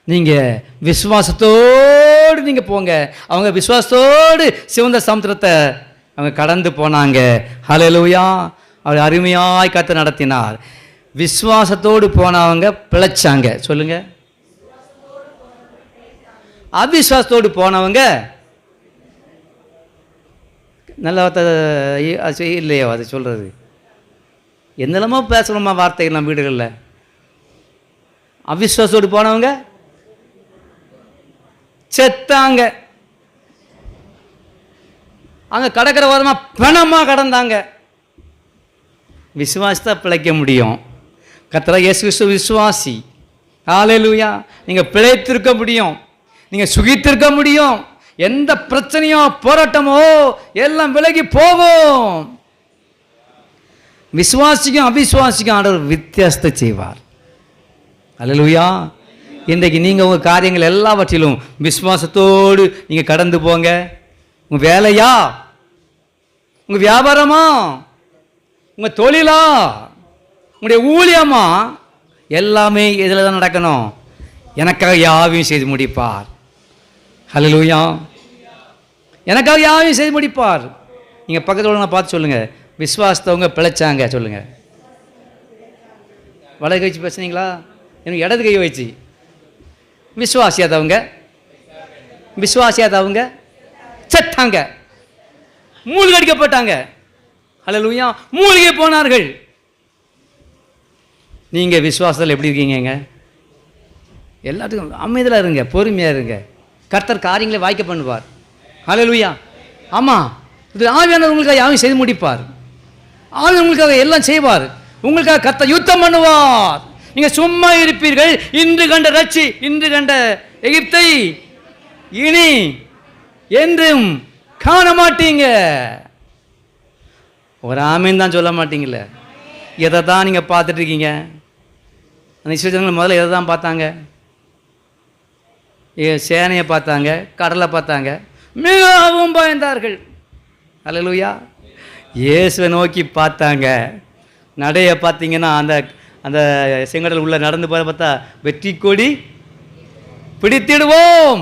நீங்கள் விசுவாசத்தோடு நீங்கள் போங்க. அவங்க விசுவாசத்தோடு சிவந்த சமுத்திரத்தை அவங்க கடந்து போனாங்க. ஹல்லேலூயா. அவர் அருமையாய் கர்த்தர் நடத்தினார். விசுவாசத்தோடு போனவங்க பிழைச்சாங்க. சொல்லுங்க. அவிசுவாசத்தோடு போனவங்க நல்ல வார்த்தை இல்லையோ அது சொல்கிறது. என்னெல்லாமோ பேசணுமா வார்த்தைகள் நம்ம வீடுகளில். அவிசுவாசத்தோடு போனவங்க செத்தாங்க. அங்கே கடற்கரை ஓரமாக பணமாக கடந்தாங்க. விசுவாசத்தை பிழைக்க முடியும். கர்த்தராகிய இயேசு கிறிஸ்து விசுவாசி. ஹல்லேலூயா. நீங்கள் பிழைத்திருக்க முடியும், நீங்கள் சுகித்திருக்க முடியும். எந்த பிரச்சனையோ போராட்டமோ எல்லாம் விலகி போகும். விசுவாசிக்கும் அவிசுவாசிக்கும் ஆண்டவர் வித்தியாசத்தை செய்வார். ஹல்லேலூயா. இன்றைக்கு நீங்கள் உங்கள் காரியங்கள் எல்லாவற்றிலும் விசுவாசத்தோடு நீங்கள் கடந்து போங்க. உங்கள் வேலையா, உங்கள் வியாபாரமா, உங்கள் தொழிலா, உங்களுடைய ஊழியமா, எல்லாமே இதில் தான் நடக்கணும். எனக்காக யாவையும் செய்து முடிப்பார். ஹல்லேலூயா. எனக்காக யாவையும் செய்து முடிப்பார். நீங்கள் பக்கத்தில் நான் பார்த்து சொல்லுங்கள், விசுவாசத்தவங்க பிழைச்சாங்க. சொல்லுங்கள். வலது கை வச்சு பேசுனீங்களா? எனக்கு இடது கை வச்சு. விசுவாசியாதவங்க செத்தாங்க, மூழ்கி அடிக்கப்பட்டாங்க. ஹல்லேலூயா. மூழ்கி போனார்கள். நீங்கள் விசுவாசத்தில் எப்படி இருக்கீங்க? எல்லாத்துக்கும் அமைதியாக இருங்க, பொறுமையாக இருங்க. கர்த்தர் காரியங்களை வாய்க்க பண்ணுவார். ஹல்லேலூயா. ஆமாம், இது ஆவியானவர் உங்களுக்காக யாவையும் செய்து முடிப்பார். ஆவியானவர் உங்களுக்காக எல்லாம் செய்வார். உங்களுக்காக கர்த்தர் யுத்தம் பண்ணுவார். நீங்கள் சும்மா இருப்பீர்கள். இன்று கண்ட எகிப்தை இனி என்றும் காண மாட்டீங்க. ஒரு ஆமீன் தான் சொல்ல மாட்டீங்களே. எதை தான் நீங்கள் பார்த்துட்டு இருக்கீங்க? அந்த இஸ்ரவேலர்கள் முதல்ல எதை தான் பார்த்தாங்க? சேனையை பார்த்தாங்க, கடலை பார்த்தாங்க, மிகவும் பயந்தார்கள். ஹல்லேலூயா. இயேசுவை நோக்கி பார்த்தாங்க. நடைய பார்த்தீங்கன்னா அந்த அந்த செங்கடல் உள்ள நடந்து போக பார்த்தா வெற்றி கொடி பிடித்திடுவோம்,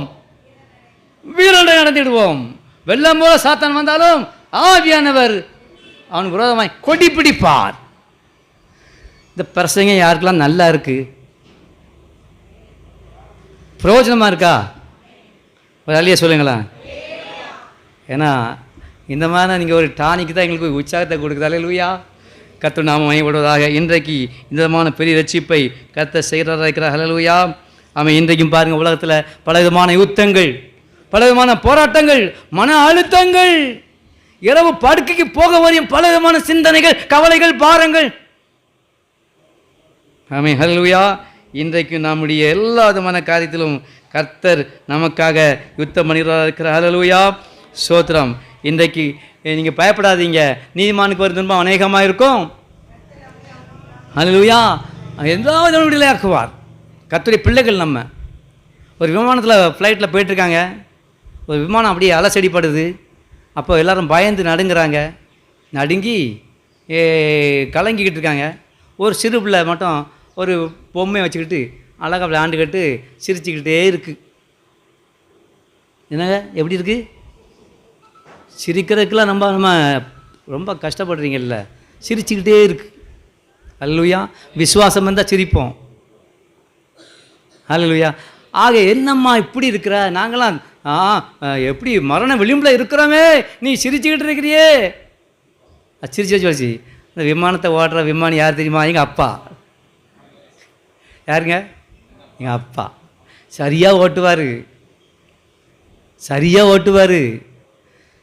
வீரனை நடத்திடுவோம். வெள்ளம் போல சாத்தான் வந்தாலும் ஆவியானவர் அவனுக்கு விரோதமாய் கொடி பிடிப்பார். இந்த பிரசங்கம் யாருக்கெல்லாம் நல்லா இருக்கு, பிரயோஜனமாக இருக்கா? ஒரு அழிய சொல்லுங்களா. ஏன்னா இந்த மாதிரி நீங்கள் ஒரு டானிக்கு தான் எங்களுக்கு உற்சாகத்தை கொடுக்குது. ஹல்லேலூயா. கர்த்தர் நாமம் மகிமைப்படுவதாக. இன்றைக்கு இந்த விதமான பெரிய ரட்சிப்பை கர்த்தர் செய்கிறதா இருக்கிறார். ஹல்லேலூயா. ஆமாம். இன்றைக்கும் பாருங்கள், உலகத்தில் பல விதமான யுத்தங்கள், பல விதமான போராட்டங்கள், மன அழுத்தங்கள், இரவு படுக்கைக்கு போக வரையும் பல விதமான சிந்தனைகள், கவலைகள், பாரங்கள். ஆமென். ஹல்லேலூயா. இன்றைக்கு நம்முடைய எல்லா விதமான காரியத்திலும் கர்த்தர் நமக்காக யுத்தம் பண்ணுகிறதா இருக்கிறார். ஹல்லேலூயா. ஸ்தோத்திரம். இன்றைக்கு நீங்கள் பயப்படாதீங்க. நீதிமானுக்கு ஒரு துன்பம் அநேகமாக இருக்கும். ஹல்லேலூயா. எந்தாவது விடுதலையாக்குவார். கர்த்தருடைய பிள்ளைகள் நம்ம ஒரு விமானத்தில் ஃப்ளைட்டில் போயிட்டுருக்காங்க. ஒரு விமானம் அப்படியே அலசடிப்படுது. அப்போ எல்லோரும் பயந்து நடுங்கிறாங்க. நடுங்கி கலங்கிக்கிட்டு இருக்காங்க. ஒரு சிறு பிள்ளை மட்டும் ஒரு பொம்மையை வச்சுக்கிட்டு அழகாக விளையாண்டுக்கிட்டு சிரிச்சுக்கிட்டே இருக்குது. என்னங்க எப்படி இருக்குது? சிரிக்கிறதுக்கெல்லாம் நம்ம ரொம்ப கஷ்டப்படுறீங்கல்ல. சிரிச்சுக்கிட்டே இருக்குது. ஹல்லேலூயா. விசுவாசம் இருந்தால் சிரிப்போம். ஹல்லேலூயா. ஆக என்னம்மா இப்படி இருக்கிற, நாங்களாம் எப்படி மரண விளிம்பில் இருக்கிறோமே, நீ சிரிச்சுக்கிட்டு இருக்கிறியே. சிரிச்சு வச்சு இந்த விமானத்தை ஓடுற விமானி யார் தெரியுமா? எங்கள் அப்பா. யாருங்க? எங்கள் அப்பா. சரியாக ஓட்டுவார்,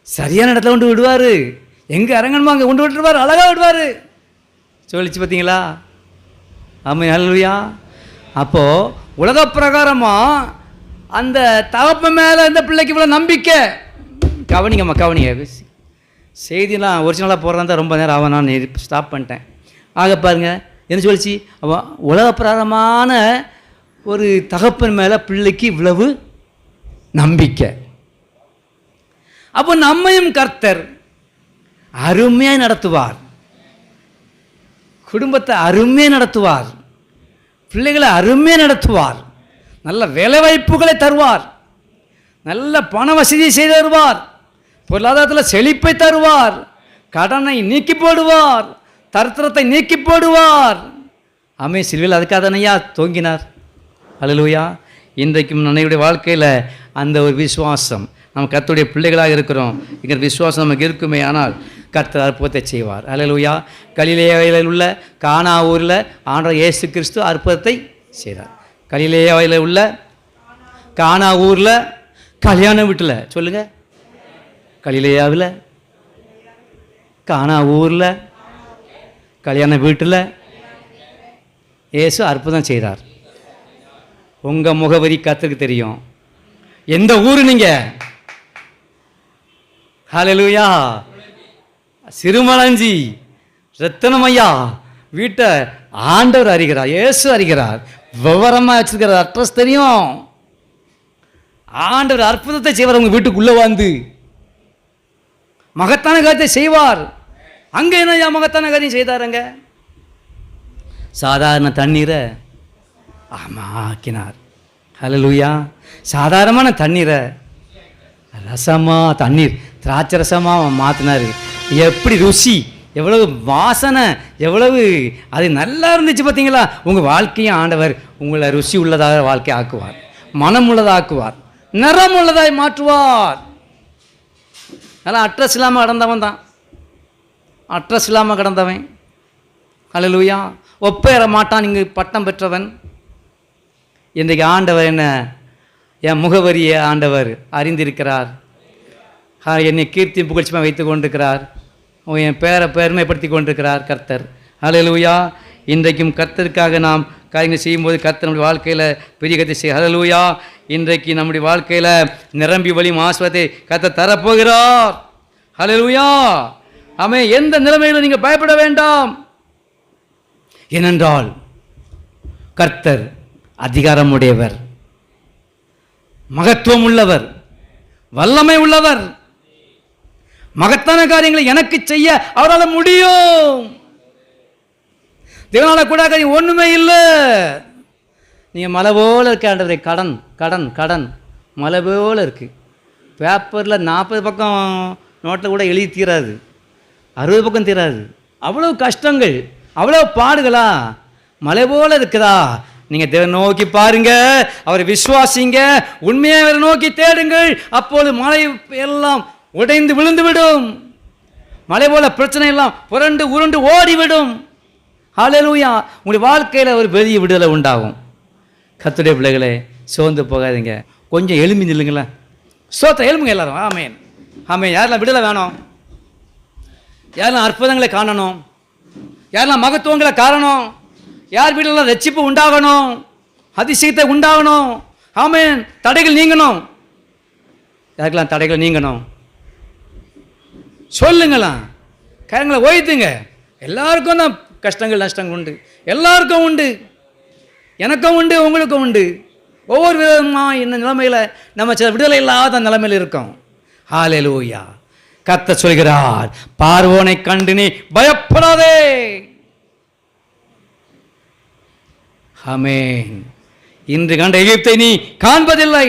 சரியான இடத்துல கொண்டு விடுவார். எங்கே இறங்கணுமோ அங்கே கொண்டு விட்டுருவார், அழகாக விடுவார். சொல்லிச்சு பார்த்தீங்களா? ஆமாம். ஹல்லேலூயா. அப்போது உலக பிரகாரமாக அந்த தகப்ப மேலே இந்த பிள்ளைக்கு இவ்வளோ நம்பிக்கை. கவனிங்க. செய்திலாம் ஒரிஜினலாக போடுறதா தான் ரொம்ப நேரம் ஆகும். நான் ஸ்டாப் பண்ணிட்டேன். ஆக பாருங்கள் என்ன சொல்லிச்சு. அவன் உலக பிரகாரமான ஒரு தகப்பன் மேலே பிள்ளைக்கு இவ்வளவு நம்பிக்கை. அப்போ நம்மையும் கர்த்தர் அருமையாக நடத்துவார். குடும்பத்தை அருமையாக நடத்துவார். பிள்ளைகளை அருமையாக நடத்துவார். நல்ல வேலை வாய்ப்புகளை தருவார். நல்ல பண வசதியை செய்து தருவார். பொருளாதாரத்தில் செழிப்பை தருவார், கடனை நீக்கி போடுவார், தரித்திரத்தை நீக்கி போடுவார். சிலுவையில் அதுக்காக தானையா தோங்கினார். அல்லேலூயா. இன்றைக்கும் நம்முடைய வாழ்க்கையில் அந்த ஒரு விசுவாசம், நம்ம கர்த்தருடைய பிள்ளைகளாக இருக்கிறோம், இங்கே விசுவாசம் நமக்கு இருக்குமே ஆனால் கர்த்தர் அற்புதத்தை செய்வார். அல்லேலூயா. கலிலேயாவில் உள்ள கானா ஊரில் ஆண்டவர் இயேசு கிறிஸ்து அற்புதத்தை செய்தார். கலிலேயாவில் உள்ள கானா ஊரில் கல்யாண வீட்டில், சொல்லுங்கள், கலிலேயாவில் கானா ஊரில் கல்யாண வீட்டில் இயேசு அற்புதம் செய்தார். உங்கள் முகவரி கர்த்தருக்கு தெரியும். எந்த ஊர் நீங்கள்? ஹல்லேலூயா. சிறுமலஞ்சி ரத்தனமையா வீட்டை ஆண்டவர் அறிகிறார், இயேசு அறிகிறார், விவரமாக வச்சிருக்கிறார், அட்ரஸ் தெரியும். ஆண்டவர் அற்புதத்தை செய்வார். உங்கள் வீட்டுக்குள்ளே வந்து மகத்தான காரியத்தை செய்வார். அங்கே என்ன மகத்தான காரியம் செய்தாருங்க? சாதாரண தண்ணீரை ஆக்கினார். ஹல்லேலூயா. சாதாரணமான தண்ணீரை ரசமாக, தண்ணீர் திராட்சை ரசமாக மாற்றினார். எப்படி ருசி, எவ்வளவு வாசனை, எவ்வளவு அது நல்லா இருந்துச்சு பார்த்தீங்களா? உங்கள் வாழ்க்கையும் ஆண்டவர் உங்களை ருசி உள்ளதாக வாழ்க்கை ஆக்குவார், மனம் உள்ளதாக்குவார், நிறம் உள்ளதாய் மாற்றுவார். அதெல்லாம் அட்ரஸ் இல்லாமல் கடந்தவன் தான், அட்ரஸ் இல்லாமல் கடந்தவன். ஹல்லேலூயா. ஒப்பேற மாட்டான் இங்கு பட்டம் பெற்றவன். இன்றைக்கு ஆண்டவர் என்ன, என் முகவரியை ஆண்டவர் அறிந்திருக்கிறார். என்னை கீர்த்தி புகழ்ச்சியாக வைத்து கொண்டிருக்கிறார். என் பேரை பெருமைப்படுத்தி கொண்டிருக்கிறார் கர்த்தர். ஹல்லேலூயா. இன்றைக்கும் கர்த்தருக்காக நாம் காரியங்கள் செய்யும்போது கர்த்தர் நம்முடைய வாழ்க்கையில் பெரிய கத்தை செய்ய. ஹல்லேலூயா. இன்றைக்கு நம்முடைய வாழ்க்கையில் நிரம்பி வழியும் ஆசீர்வாதத்தை கர்த்தர் தரப்போகிறார். ஹல்லேலூயா. எந்த நிலைமையிலும் நீங்கள் பயப்பட வேண்டாம். ஏனென்றால் கர்த்தர் அதிகாரம் உடையவர், மகத்துவம் உள்ளவர், வல்லமை உள்ளவர். மகத்தான காரியங்களை எனக்கு செய்ய அவரால் முடியும். தேவனால கூட காரியம் ஒன்றுமே இல்லை. நீங்கள் மலை போல் இருக்க ஆண்டவரே, கடன் கடன் கடன் மலை போல் இருக்குது. பேப்பரில் 40 பக்கம் நோட்டில் கூட எழுதி தீராது, 60 பக்கம் தீராது. அவ்வளோ கஷ்டங்கள், அவ்வளோ பாடுகளா, மலை போல் இருக்குதா? நீங்கள் தேவனை நோக்கி பாருங்க, அவரை விசுவாசிங்க, உண்மையை அவரை நோக்கி தேடுங்கள். அப்போது மலை எல்லாம் உடைந்து விழுந்து விடும். மலை போல பிரச்சனை எல்லாம் புரண்டு உருண்டு ஓடிவிடும். ஹல்லேலூயா. உங்களுடைய வாழ்க்கையில் ஒரு பெரிய விடுதலை உண்டாகும். கர்த்தருடைய பிள்ளைகளே, சோர்ந்து போகாதீங்க, கொஞ்சம் எழும்பி நில்லுங்களேன். சோத்த எழும்புங்க எல்லாரும். ஆமேன் ஆமேன். யாரெல்லாம் விடுதலை வேணும்? யாரெல்லாம் அற்புதங்களை காணணும்? யாரெல்லாம் மகத்துவங்களை காணணும்? யார் வீட்டிலலாம் ரட்சிப்பு உண்டாகணும், அதிசயத்தை உண்டாகணும்? ஆமேன். தடைகள் நீங்கணும். யாருக்கெல்லாம் தடைகள் நீங்கணும் சொல்லுங்களாம், கரங்களை ஓய்த்துங்க. எல்லாருக்கும் தான் கஷ்டங்கள் நஷ்டங்கள் உண்டு, எல்லாருக்கும் உண்டு, எனக்கும் உண்டு, உங்களுக்கும் உண்டு. ஒவ்வொரு விதமாக இந்த நிலைமையில் நம்ம சில விடுதலை இல்லாத நிலைமையில் இருக்கோம். ஹல்லேலூயா. கர்த்தர் சொல்கிறார், பார்வோனை கண்டு நீ பயப்படாதே. ஆமென். இன்று கண்ட எகிப்தை நீ காண்பதில்லை.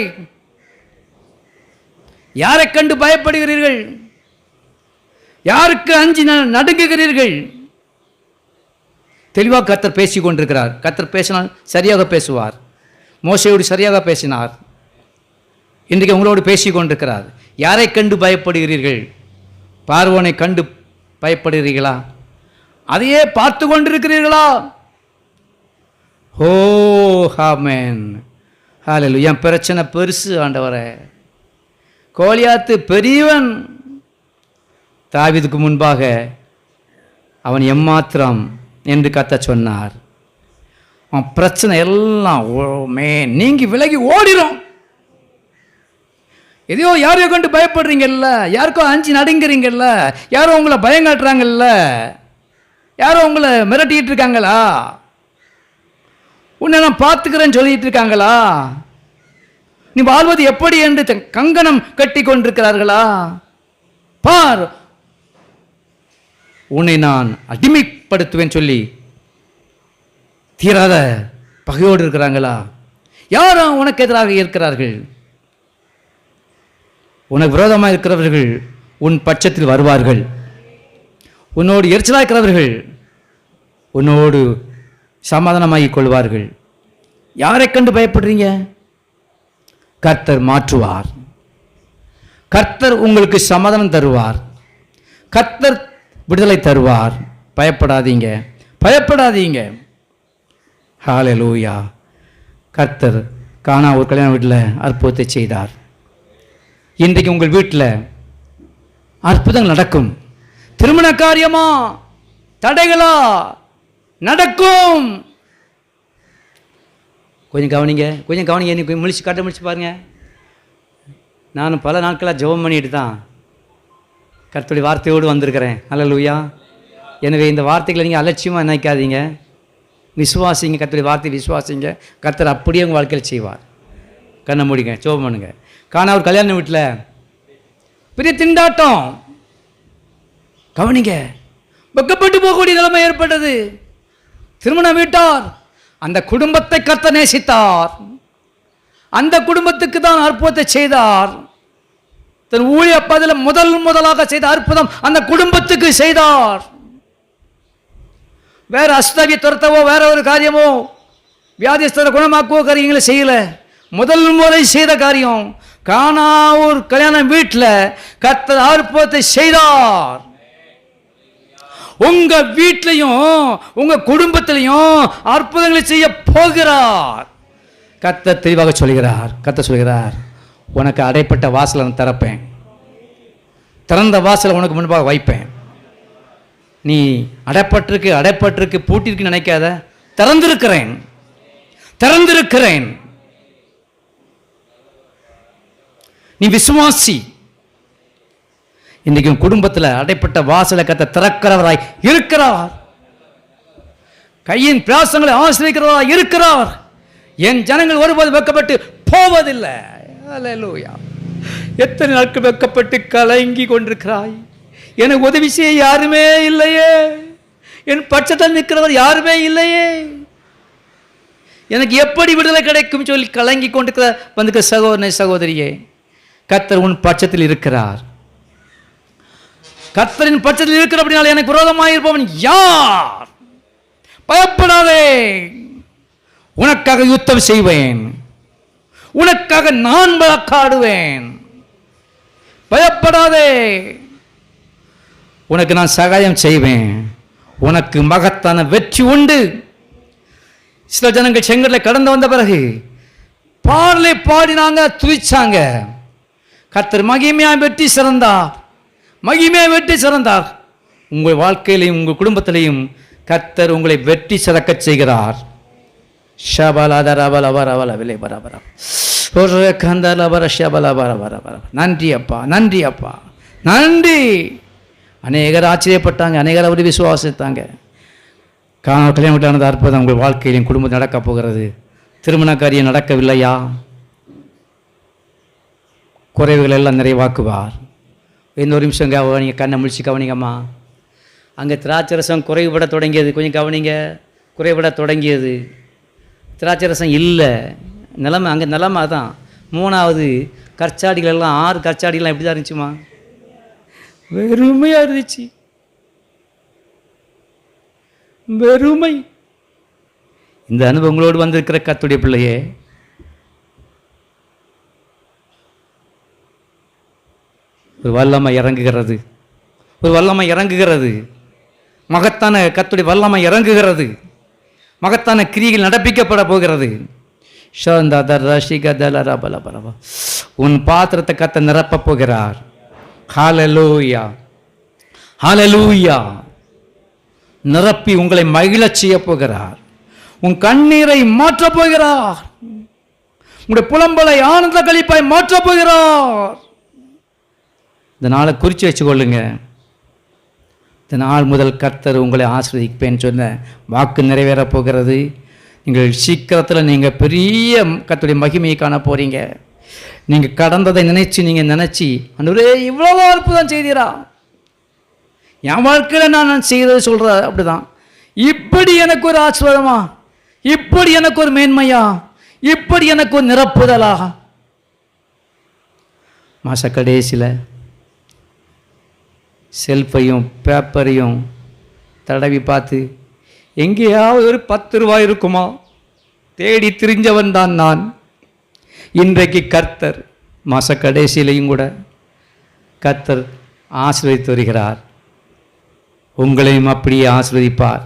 யாரை கண்டு பயப்படுகிறீர்கள்? யாருக்கு அஞ்சி நடுங்குகிறீர்கள்? தெளிவாக கர்த்தர் பேசிக் கொண்டிருக்கிறார். கர்த்தர் பேசினால் சரியாக பேசுவார். மோசையோடு சரியாக பேசினார். இன்றைக்கு உங்களோடு பேசிக் கொண்டிருக்கிறார். யாரை கண்டு பயப்படுகிறீர்கள்? பார்வோனை கண்டு பயப்படுகிறீர்களா? அதையே பார்த்து கொண்டிருக்கிறீர்களா? ஓ ஆமென். ஹல்லேலூயா. என் பிரச்சனை பெருசு ஆண்டவரே. கோலியாத்து பெரியவன். தாவீதுக்கு முன்பாக அவன் எம்மாத்திரம் என்று கர்த்தர் சொன்னார். அவன் பிரச்சனை எல்லாம் நீங்கி விலகி ஓடிடும். எதையோ யாரையோ கண்டு பயப்படுறீங்கல்ல, யாருக்கோ அஞ்சு நடுங்கிறீங்கல்ல, யாரோ உங்களை பயங்காட்டுறாங்கல்ல, யாரோ உங்களை மிரட்டிட்டு இருக்காங்களா, உன்னை நான் பார்த்துக்கிறேன்னு சொல்லிட்டு இருக்காங்களா, நீ வாழ்வது எப்படி என்று கங்கணம் கட்டி கொண்டிருக்கிறார்களா? பார், உன்னை நான் அடிமைப்படுத்துவேன் சொல்லி தீராத பகையோடு இருக்கிறாங்களா? யாரும் உனக்கு எதிராக இருக்கிறார்கள்? உனக்கு விரோதமாக இருக்கிறவர்கள் உன் பட்சத்தில் வருவார்கள். உன்னோடு எரிச்சலாக இருக்கிறவர்கள் உன்னோடு சமாதானமாகிக் கொள்வார்கள். யாரை கண்டு பயப்படுறீங்க? கர்த்தர் மாற்றுவார். கர்த்தர் உங்களுக்கு சமாதானம் தருவார். கர்த்தர் விடுதலை தருவார். பயப்படாதீங்க, பயப்படாதீங்க. ஹல்லேலூயா. கர்த்தர் கானா ஒரு கல்யாண வீட்டில் அற்புதத்தை செய்தார். இன்றைக்கு உங்கள் வீட்டில் அற்புதங்கள் நடக்கும். திருமண காரியமா, தடைகளா, நடக்கும். கொஞ்சம் கவனிங்க, கொஞ்சம் கவனிங்க. இன்னைக்கு முழிச்சு பாருங்க. நான் பல நாட்களாக ஜெபம் பண்ணிட்டு தான் கர்த்தருடைய வார்த்தையோடு வந்திருக்கிறேன். ஹல்லேலூயா. எனவே இந்த வார்த்தைகளை நீங்கள் அலட்சியமாக நினைக்காதீங்க. விசுவாசிங்க, கர்த்தருடைய வார்த்தை விசுவாசிங்க. கர்த்தர் அப்படியே உங்கள் வாழ்க்கையில் செய்வார். கண்ணை மூடிங்க, ஜெபம் பண்ணுங்க. காணா ஒரு கல்யாண வீட்டில் பெரிய திண்டாட்டம். கவனிங்க, வெக்கப்பட்டு போகக்கூடிய நிலைமை ஏற்பட்டது. திருமணம் வீட்டார் அந்த குடும்பத்தை கர்த்தர் நேசித்தார். அந்த குடும்பத்துக்கு தான் அற்புதத்தை செய்தார். தன் ஊழிய பதில முதலாக செய்த அற்புதம் அந்த குடும்பத்துக்கு செய்தார். வேற அஸ்தவியை துரத்தவோ வேற ஒரு காரியமோ வியாதிஸ்தரை குணமாக்குவோ காரியங்களை செய்யல. முதல் முறை செய்த காரியம் கானா ஒரு கல்யாண வீட்டில் கர்த்தர் அற்புதத்தை செய்தார். உங்க வீட்டிலையும் உங்க குடும்பத்திலையும் அற்புதங்களை செய்ய போகிறார். கர்த்தர் தெளிவாக சொல்கிறார். கர்த்தர் சொல்கிறார், உனக்கு அடைப்பட்ட வாசலை நான் திறப்பேன், திறந்த வாசலை உனக்கு முன்பாக வைப்பேன். நீ அடைப்பட்டிருக்கு பூட்டிருக்கு நினைக்காத, திறந்திருக்கிறேன், திறந்திருக்கிறேன். நீ விசுவாசி. இன்றைக்கு குடும்பத்தில் அடைப்பட்ட வாசலை கர்த்தர் திறக்கிறவராய் இருக்கிறார். கையின் பிராசங்களை ஆசிரியக்கிறவராய் இருக்கிறார். என் ஜனங்கள் ஒருபோது வெட்கப்பட்டு போவதில்லை. ஹல்லேலூயா. எத்தனை நாட்கள் வெட்கப்பட்டு கலங்கி கொண்டிருக்கிறாய். எனக்கு உதவி செய்ய யாருமே இல்லையே, என் பட்சத்தில் நிற்கிறவர் யாருமே இல்லையே, எனக்கு எப்படி விடுதலை கிடைக்கும் சொல்லி கலங்கி கொண்டிருக்கிற வந்துக்க சகோதரனே, சகோதரியே, கர்த்தர் உன் பட்சத்தில் இருக்கிறார். கர்த்தரின் பட்சத்தில் இருக்கிற அப்படினால எனக்கு விரோதமாக இருப்பவன் யார்? பயப்படாதே, உனக்காக யுத்தம் செய்வேன், உனக்காக நான் வழக்காடுவேன். பயப்படாதே, உனக்கு நான் சகாயம் செய்வேன், உனக்கு மகத்தான வெற்றி உண்டு. சில ஜனங்கள் செங்கடலை கடந்து வந்த பிறகு பாடலை பாடினாங்க, துதிச்சாங்க. கர்த்தர் மகிமையாய் வெற்றி சிறந்தார், மகிமையாய் வெற்றி சிறந்தார். உங்கள் வாழ்க்கையிலையும் உங்கள் குடும்பத்திலையும் கர்த்தர் உங்களை வெற்றி சிறக்க செய்கிறார். நன்றி அப்பா, நன்றி அப்பா, நன்றி. அநேகர் ஆச்சரியப்பட்டாங்க, அநேகர் அவர் விசுவாசித்தாங்க. கல்யாணம் அற்புதம் உங்கள் வாழ்க்கையிலும் குடும்பம் நடக்கப் போகிறது. திருமண காரியம் நடக்கவில்லையா? குறைவுகள் எல்லாம் நிறைவாக்குவார். இன்னொரு நிமிஷம் கவனிங்க, கண்ணை முழிச்சு கவனிங்கம்மா. அங்கே திராட்சரசம் குறைவுபட தொடங்கியது. கொஞ்சம் கவனிங்க, குறைபட தொடங்கியது. திராட்சரசம் இல்லை, நிலைமை அங்கே நிலைமை தான். மூணாவது கற்சாடிகள் எல்லாம் 6 கற்சாடிகள்லாம் எப்படி தான் இருந்துச்சுமா? வெறுமையாக இருந்துச்சு, வெறுமை. இந்த அனுபவங்களோடு வந்திருக்கிற கர்த்தருடைய பிள்ளையே, ஒரு வல்லமை இறங்குகிறது, ஒரு வல்லமை இறங்குகிறது. மகத்தான கர்த்தருடைய வல்லமை இறங்குகிறது. மகத்தான கிரியைகள் நடப்பிக்கப்பட போகிறது. உன் பாத்திரத்தை கர்த்தர் நிரப்ப போகிறார். ஹல்லேலூயா, ஹல்லேலூயா. நிரப்பி உங்களை மகிழச் செய்ய போகிறார். உன் கண்ணீரை மாற்றப் போகிறார். உங்களுடைய புலம்பலை ஆனந்த களிப்பாய் மாற்றப் போகிறார். இந்த நாளை குறித்து வச்சுக்கொள்ளுங்க. இந்த நாள் முதல் கர்த்தர் உங்களை ஆசீர்வதிப்பேன்னு சொன்ன வாக்கு நிறைவேறப் போகிறது. நீங்கள் சீக்கிரத்தில் நீங்கள் பெரிய கர்த்தருடைய மகிமையை காண போகிறீங்க. நீங்கள் கடந்ததை நீங்கள் நினச்சி அன்றுவரே இவ்வளோ அற்புதம் செய்தீரா, என் வாழ்க்கையில் நான் செய்ததை சொல்கிற அப்படிதான். இப்படி எனக்கு ஒரு ஆசீர்வாதமா, இப்படி எனக்கு ஒரு மேன்மையா, இப்படி எனக்கு ஒரு நிரப்புதலா. மாச கடைசியில் செல்ஃபையும் பேப்பரையும் தடவி பார்த்து எங்கேயாவது ஒரு 10 ரூபாய் இருக்குமா தேடி திரிஞ்சவன் தான் நான். இன்றைக்கு கர்த்தர் மாத கடைசியிலையும் கூட கர்த்தர் ஆசீர்வதித்து வருகிறார். உங்களையும் அப்படியே ஆசீர்வதிப்பார்.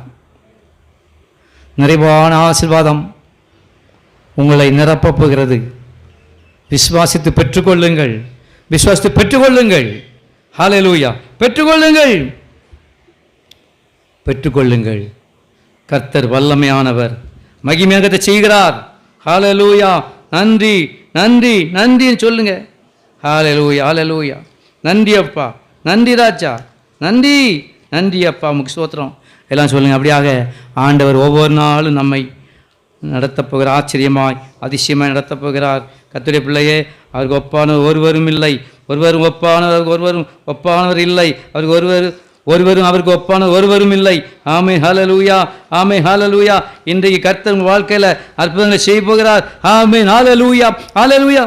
நிறைவான ஆசீர்வாதம் உங்களை நிரப்பப் போகிறது. விசுவாசித்து பெற்றுக்கொள்ளுங்கள், விசுவாசித்து பெற்றுக்கொள்ளுங்கள். ஹல்லேலூயா, பெற்றுக்கொள்ளுங்கள், பெற்றுக்கொள்ளுங்கள். கர்த்தர் வல்லமையானவர், மகிமையாக செய்கிறார். ஹல்லேலூயா, நன்றி நன்றி நன்றின்னு சொல்லுங்க. ஹல்லேலூயா, ஹல்லேலூயா, நன்றி அப்பா, நன்றி ராஜா, நன்றி நன்றி அப்பா, உமக்கு ஸ்தோத்திரம் எல்லாம் சொல்லுங்கள். அப்படியாக ஆண்டவர் ஒவ்வொரு நாளும் நம்மை நடத்தப் போகிறார். ஆச்சரியமாய் அதிசயமாய் நடத்தப் போகிறார். கர்த்தருடைய பிள்ளையே, அவருக்கு ஒப்பானவர் ஒருவரும் இல்லை, ஒருவரும் ஒப்பானவர் ஒருவரும் ஒப்பானவர் இல்லை, அவருக்கு ஒருவரும் அவருக்கு ஒப்பானவர் ஒருவரும் இல்லை. ஆமே ஹல்லேலூயா, ஆமே ஹல்லேலூயா. இன்றைக்கு கர்த்தர் உங்கள் வாழ்க்கையில் அற்புதங்களை செய்ய போகிறார். ஆமே ஹல்லேலூயா, ஹல்லேலூயா.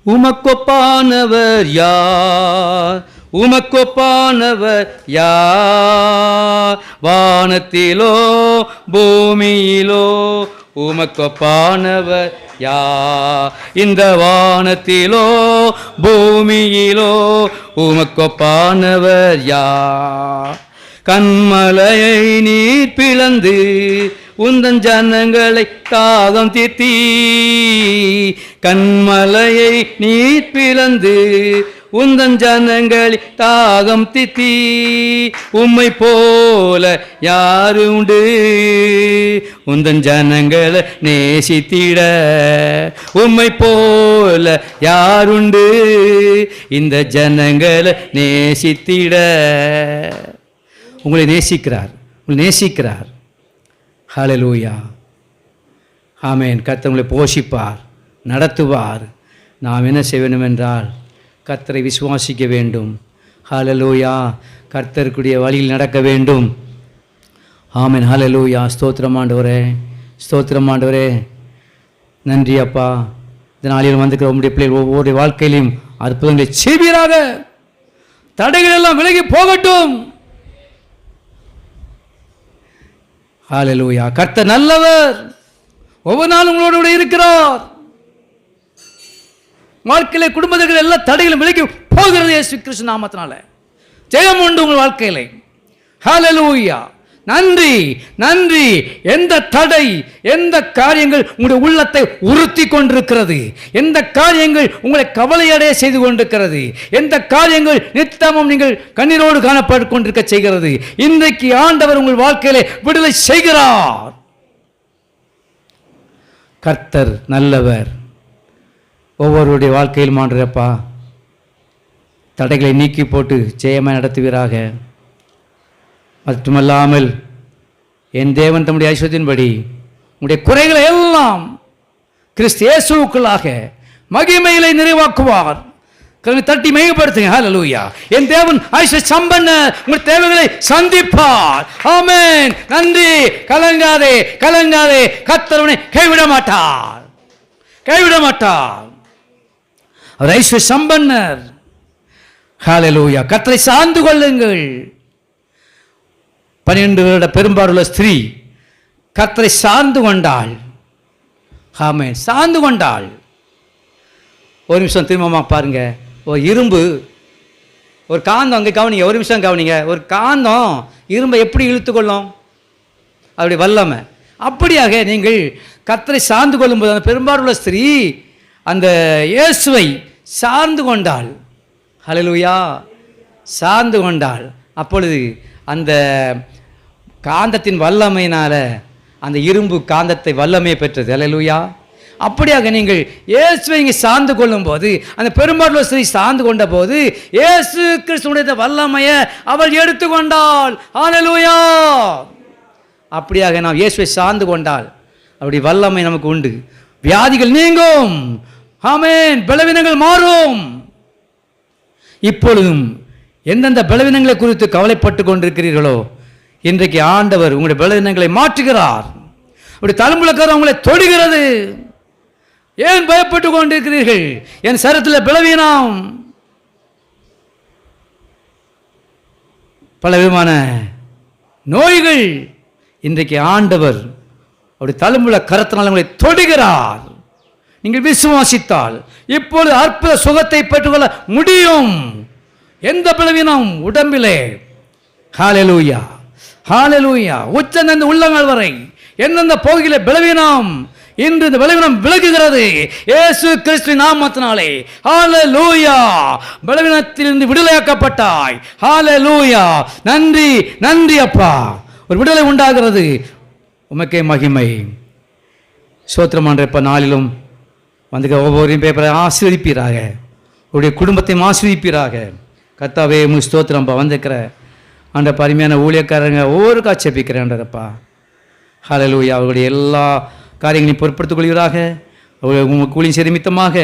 உமக்கொப்பானவர் யார், உமக்கொப்பானவர் யார், வானத்திலோ பூமியிலோ உமக்கொப்பானவர் யார், இந்த வானத்திலோ பூமியிலோ உமக்கொப்பானவர் யார். கண்மலையை நீர் பிளந்து உந்தன் ஜனங்களை தாகம் தீர்த்தி, கண்மலையை நீர் பிளந்து உந்தன் ஜனங்களை தாகம் தீர்த்தி, உம்மை போல யாரு உண்டு உந்தன் ஜனங்களை நேசித்திட, உம்மை போல யாருண்டு இந்த ஜனங்களை நேசித்திட. உங்களை நேசிக்கிறார், உங்களை நேசிக்கிறார். ஹல்லேலூயா, ஆமென். கர்த்தர் உங்களை போஷிப்பார், நடத்துவார். நாம் என்ன செய்ய வேண்டும் என்றால் கர்த்தரை விசுவாசிக்க வேண்டும். ஹல்லேலூயா, கர்த்தருக்குரிய வழியில் நடக்க வேண்டும். ஆமென், ஹல்லேலூயா. ஸ்தோத்திரம் ஆண்டவரே, ஸ்தோத்திரம் ஆண்டவரே, நன்றி அப்பா. இந்த நாளில் வந்துக்கிற உங்களுடைய பிள்ளைகள் ஒவ்வொரு வாழ்க்கையிலும் அற்புதங்களை செய்வீராக. தடைகள் எல்லாம் விலகி போகட்டும். ஹல்லேலூயா. கர்த்தர் நல்லவர், ஒவ்வொரு நாளும் உங்களோடு இருக்கிறார். வாழ்க்கையில குடும்பத்தில் எல்லா தடைகளும் விலகி போகிறது. இயேசு கிறிஸ்து நாமத்தினால ஜெயம் உண்டு உங்கள் வாழ்க்கையில. ஹல்லேலூயா, நன்றி நன்றி. எந்த தடை, எந்த காரியங்கள் உங்களுடைய உள்ளத்தை உறுத்தி கொண்டிருக்கிறது, எந்த காரியங்கள் உங்களை கவலையடைய செய்து கொண்டிருக்கிறது, எந்த காரியங்கள் நித்தமும் நீங்கள் கண்ணீரோடு காணப்பட்டு கொண்டிருக்க செய்கிறது, இன்றைக்கு ஆண்டவர் உங்கள் வாழ்க்கையிலே விடுதலை செய்கிறார். கர்த்தர் நல்லவர். ஒவ்வொருடைய வாழ்க்கையில் மாண்டுறப்பா தடைகளை நீக்கி போட்டு ஜெயமாக நடத்துவீராக. மட்டுமல்லாமல் என் தேவன் தம்முடைய ஐஸ்வர்யத்தின்படி உங்களுடைய குறைகளை எல்லாம் கிறிஸ்து இயேசுவுக்குள்ளாக மகிமையிலே நிறைவாக்குவார். தட்டி மையப்படுத்துங்க. ஹல்லேலூயா. என் தேவன் ஐஸ்வர்ய சம்பன்னர், உங்கள் தேவைகளை சந்திப்பார். ஆமென். நன்றி. கலங்காதே, கலங்காதே. கர்த்தர் உன்னை கைவிட மாட்டார், கைவிட மாட்டார். அவர் ஐஸ்வர்ய சம்பன்னர். ஹல்லேலூயா. கர்த்தரை சார்ந்து கொள்ளுங்கள். 12 வருட பெரும்பாடுள்ள ஸ்திரீ கர்த்தரை சார்ந்து கொண்டாள். ஆமென், சார்ந்து கொண்டாள். ஒரு நிமிஷம் திரும்பமா பாருங்க. ஒரு இரும்பு, ஒரு காந்தம், அங்கே கவனிங்க, ஒரு நிமிஷம் கவனிங்க. ஒரு காந்தம் இரும்பை எப்படி இழுத்துக்கொள்ளும்? அப்படி வல்லமை. அப்படியாக நீங்கள் கர்த்தரை சார்ந்து கொள்ளும்போது அந்த பெரும்பாடுள்ள ஸ்திரீ அந்த இயேசுவை சார்ந்து கொண்டாள். ஹல்லேலூயா, சார்ந்து கொண்டாள். அப்பொழுது அந்த காந்தத்தின் வல்லமையினால அந்த இரும்பு காந்தத்தை வல்லமையை பெற்றது. ஹல்லேலூயா. அப்படியாக நீங்கள் இயேசுவை இங்கே சார்ந்து கொள்ளும் போது, அந்த பெரும்பாடுள்ள ஸ்திரீ சார்ந்து கொண்ட போது இயேசு கிறிஸ்துவுடைய வல்லமையை அவள் எடுத்துக்கொண்டாள். ஹல்லேலூயா. அப்படியாக நாம் இயேசுவை சார்ந்து கொண்டால் அப்படி வல்லமை நமக்கு உண்டு. வியாதிகள் நீங்கும். ஆமென். பலவீனங்கள் மாறும். இப்பொழுதும் எந்தெந்த பலவீனங்களை குறித்து கவலைப்பட்டு கொண்டிருக்கிறீர்களோ, இன்றைக்கு ஆண்டவர் உங்களுடைய பலவீனங்களை மாற்றுகிறார். அப்படி தழும்புலக்கார உங்களை தொடுகிறது. ஏன் பயப்பட்டு கொண்டிருக்கிறீர்கள்? என் சரீரத்தில் பலவீனம். பலவிதமான நோய்கள். இன்றைக்கு ஆண்டவர் அவருடைய தழும்புள்ள கரத்தினால் உங்களை தொடுகிறார். நீங்கள் விசுவாசித்தால் இப்பொழுது அற்புத சுகத்தை பெற்றுக்கொள்ள முடியும். எந்த பலவீனம் உடம்பிலே, ஹல்லேலூயா ஹல்லேலூயா, உச்சந்த உள்ளங்கள் வரை எந்தெந்த போகிலே பலவீனம், இன்று இந்த பலவீனம் விலகுகிறது இயேசு கிறிஸ்துவின் நாமத்தினாலே. ஹல்லேலூயா. பலவீனத்திலிருந்து விடுதலையாக்கப்பட்டாய். ஹல்லேலூயா. நன்றி நன்றி அப்பா. ஒரு விடுதலை உண்டாகிறது. உமக்கே மகிமை. ஸ்தோத்திரமாண்டப்பா. நாளிலும் வந்து ஒவ்வொரு பேப்பரை ஆசீர்வதிப்பீராக, உங்களுடைய குடும்பத்தையும் ஆசீர்வதிப்பீராக. கர்த்தாவே உமக்கு ஸ்தோத்திரம்ப்பா. வந்திருக்கிற அந்த அருமையான ஊழியக்காரங்க ஒவ்வொரு காட்சிப்பிக்கிறேன்டப்பா. ஹல்லேலூயா. அவர்களுடைய எல்லா காரியங்களையும் பொருட்படுத்திக் கொள்வீராக. உங்களுக்கு ஊழியம் செய்ய நிமித்தமாக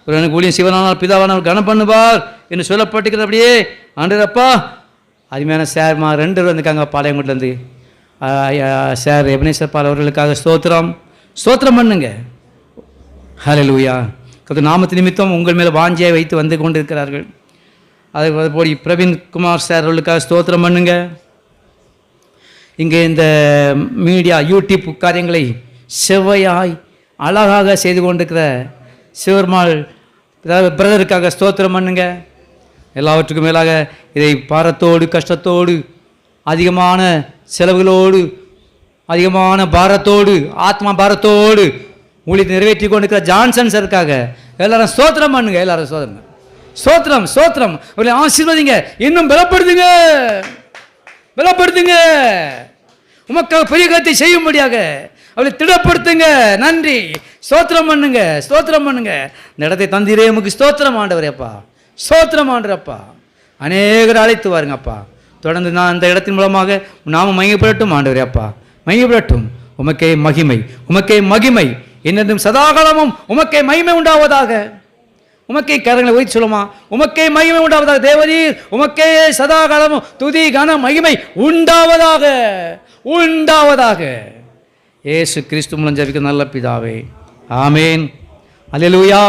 ஒரு எனக்கு ஊழியம் செய்வனால் பிதாவானவர் கனம் பண்ணுவார் என்று சொல்லப்பட்டிருக்கிறது. அப்படியே ஆண்டரப்பா. அருமையான சேர்மா 2 பேர் வந்துருக்காங்க பாளையங்கோட்டிலேருந்து. சார் எபனேசர் பால் அவர்களுக்காக ஸ்தோத்திரம் ஸ்தோத்திரம் பண்ணுங்க. ஹல்லேலூயா. கர்த்தர் நாமத்து நிமித்தம் உங்கள் மேலே வாஞ்சியை வைத்து வந்து கொண்டிருக்கிறார்கள். அது போடி பிரவீன் குமார் சார் அவர்களுக்காக ஸ்தோத்திரம் பண்ணுங்க. இங்கே இந்த மீடியா யூடியூப் காரியங்களை செவ்வையாய் அழகாக செய்து கொண்டிருக்கிற சிவர்மாள் பிரதருக்காக ஸ்தோத்திரம் பண்ணுங்க. எல்லாவற்றுக்கும் மேலாக இதை பாரத்தோடு கஷ்டத்தோடு அதிகமான செலவுகளோடு அதிகமான பாரத்தோடு ஆத்மா பாரத்தோடு ஊழியத்தை நிறைவேற்றி கொண்டிருக்கிற ஜான்சன் சாருக்காக எல்லாரும் ஸ்தோத்திரம் பண்ணுங்க. எல்லாரும் சோதனை ஸ்தோத்திரம் ஸ்தோத்திரம். அவர்களை ஆசீர்வதிங்க. இன்னும் பலப்படுத்துங்க பலப்படுத்துங்க. உமக்காக பெரிய காரியத்தை செய்யும்படியாக அவளை திடப்படுத்துங்க. நன்றி. ஸ்தோத்திரம் பண்ணுங்க ஸ்தோத்திரம் பண்ணுங்க. இந்த இடத்தை தந்தீரே உமக்கு ஸ்தோத்திரம் ஆண்டவரேப்பா. ஸ்தோத்திரம் ஆண்டவரப்பா. அநேகர் அழைத்து வாருங்கப்பா. தொடர்ந்து நான் இந்த இடத்தின் மூலமாக நாம மகிமைப்படட்டும் ஆண்டவரேப்பா. மகிமைப்படட்டும். உமக்கே மகிமை உமக்கே மகிமை என்னதும் சதாகாலமும் உமக்கே மகிமை உண்டாவதாக. உமக்கே கரங்களை உயர்த்தி சொல்லுமா. உமக்கே மகிமை உண்டாவதாக. தேவரீர் உமக்கே சதாகாலமும் துதி கன மகிமை உண்டாவதாக உண்டாவதாக. இயேசு கிறிஸ்து மூலம் ஜெபிக்க நல்ல பிதாவே. ஆமேன். அல்லேலூயா.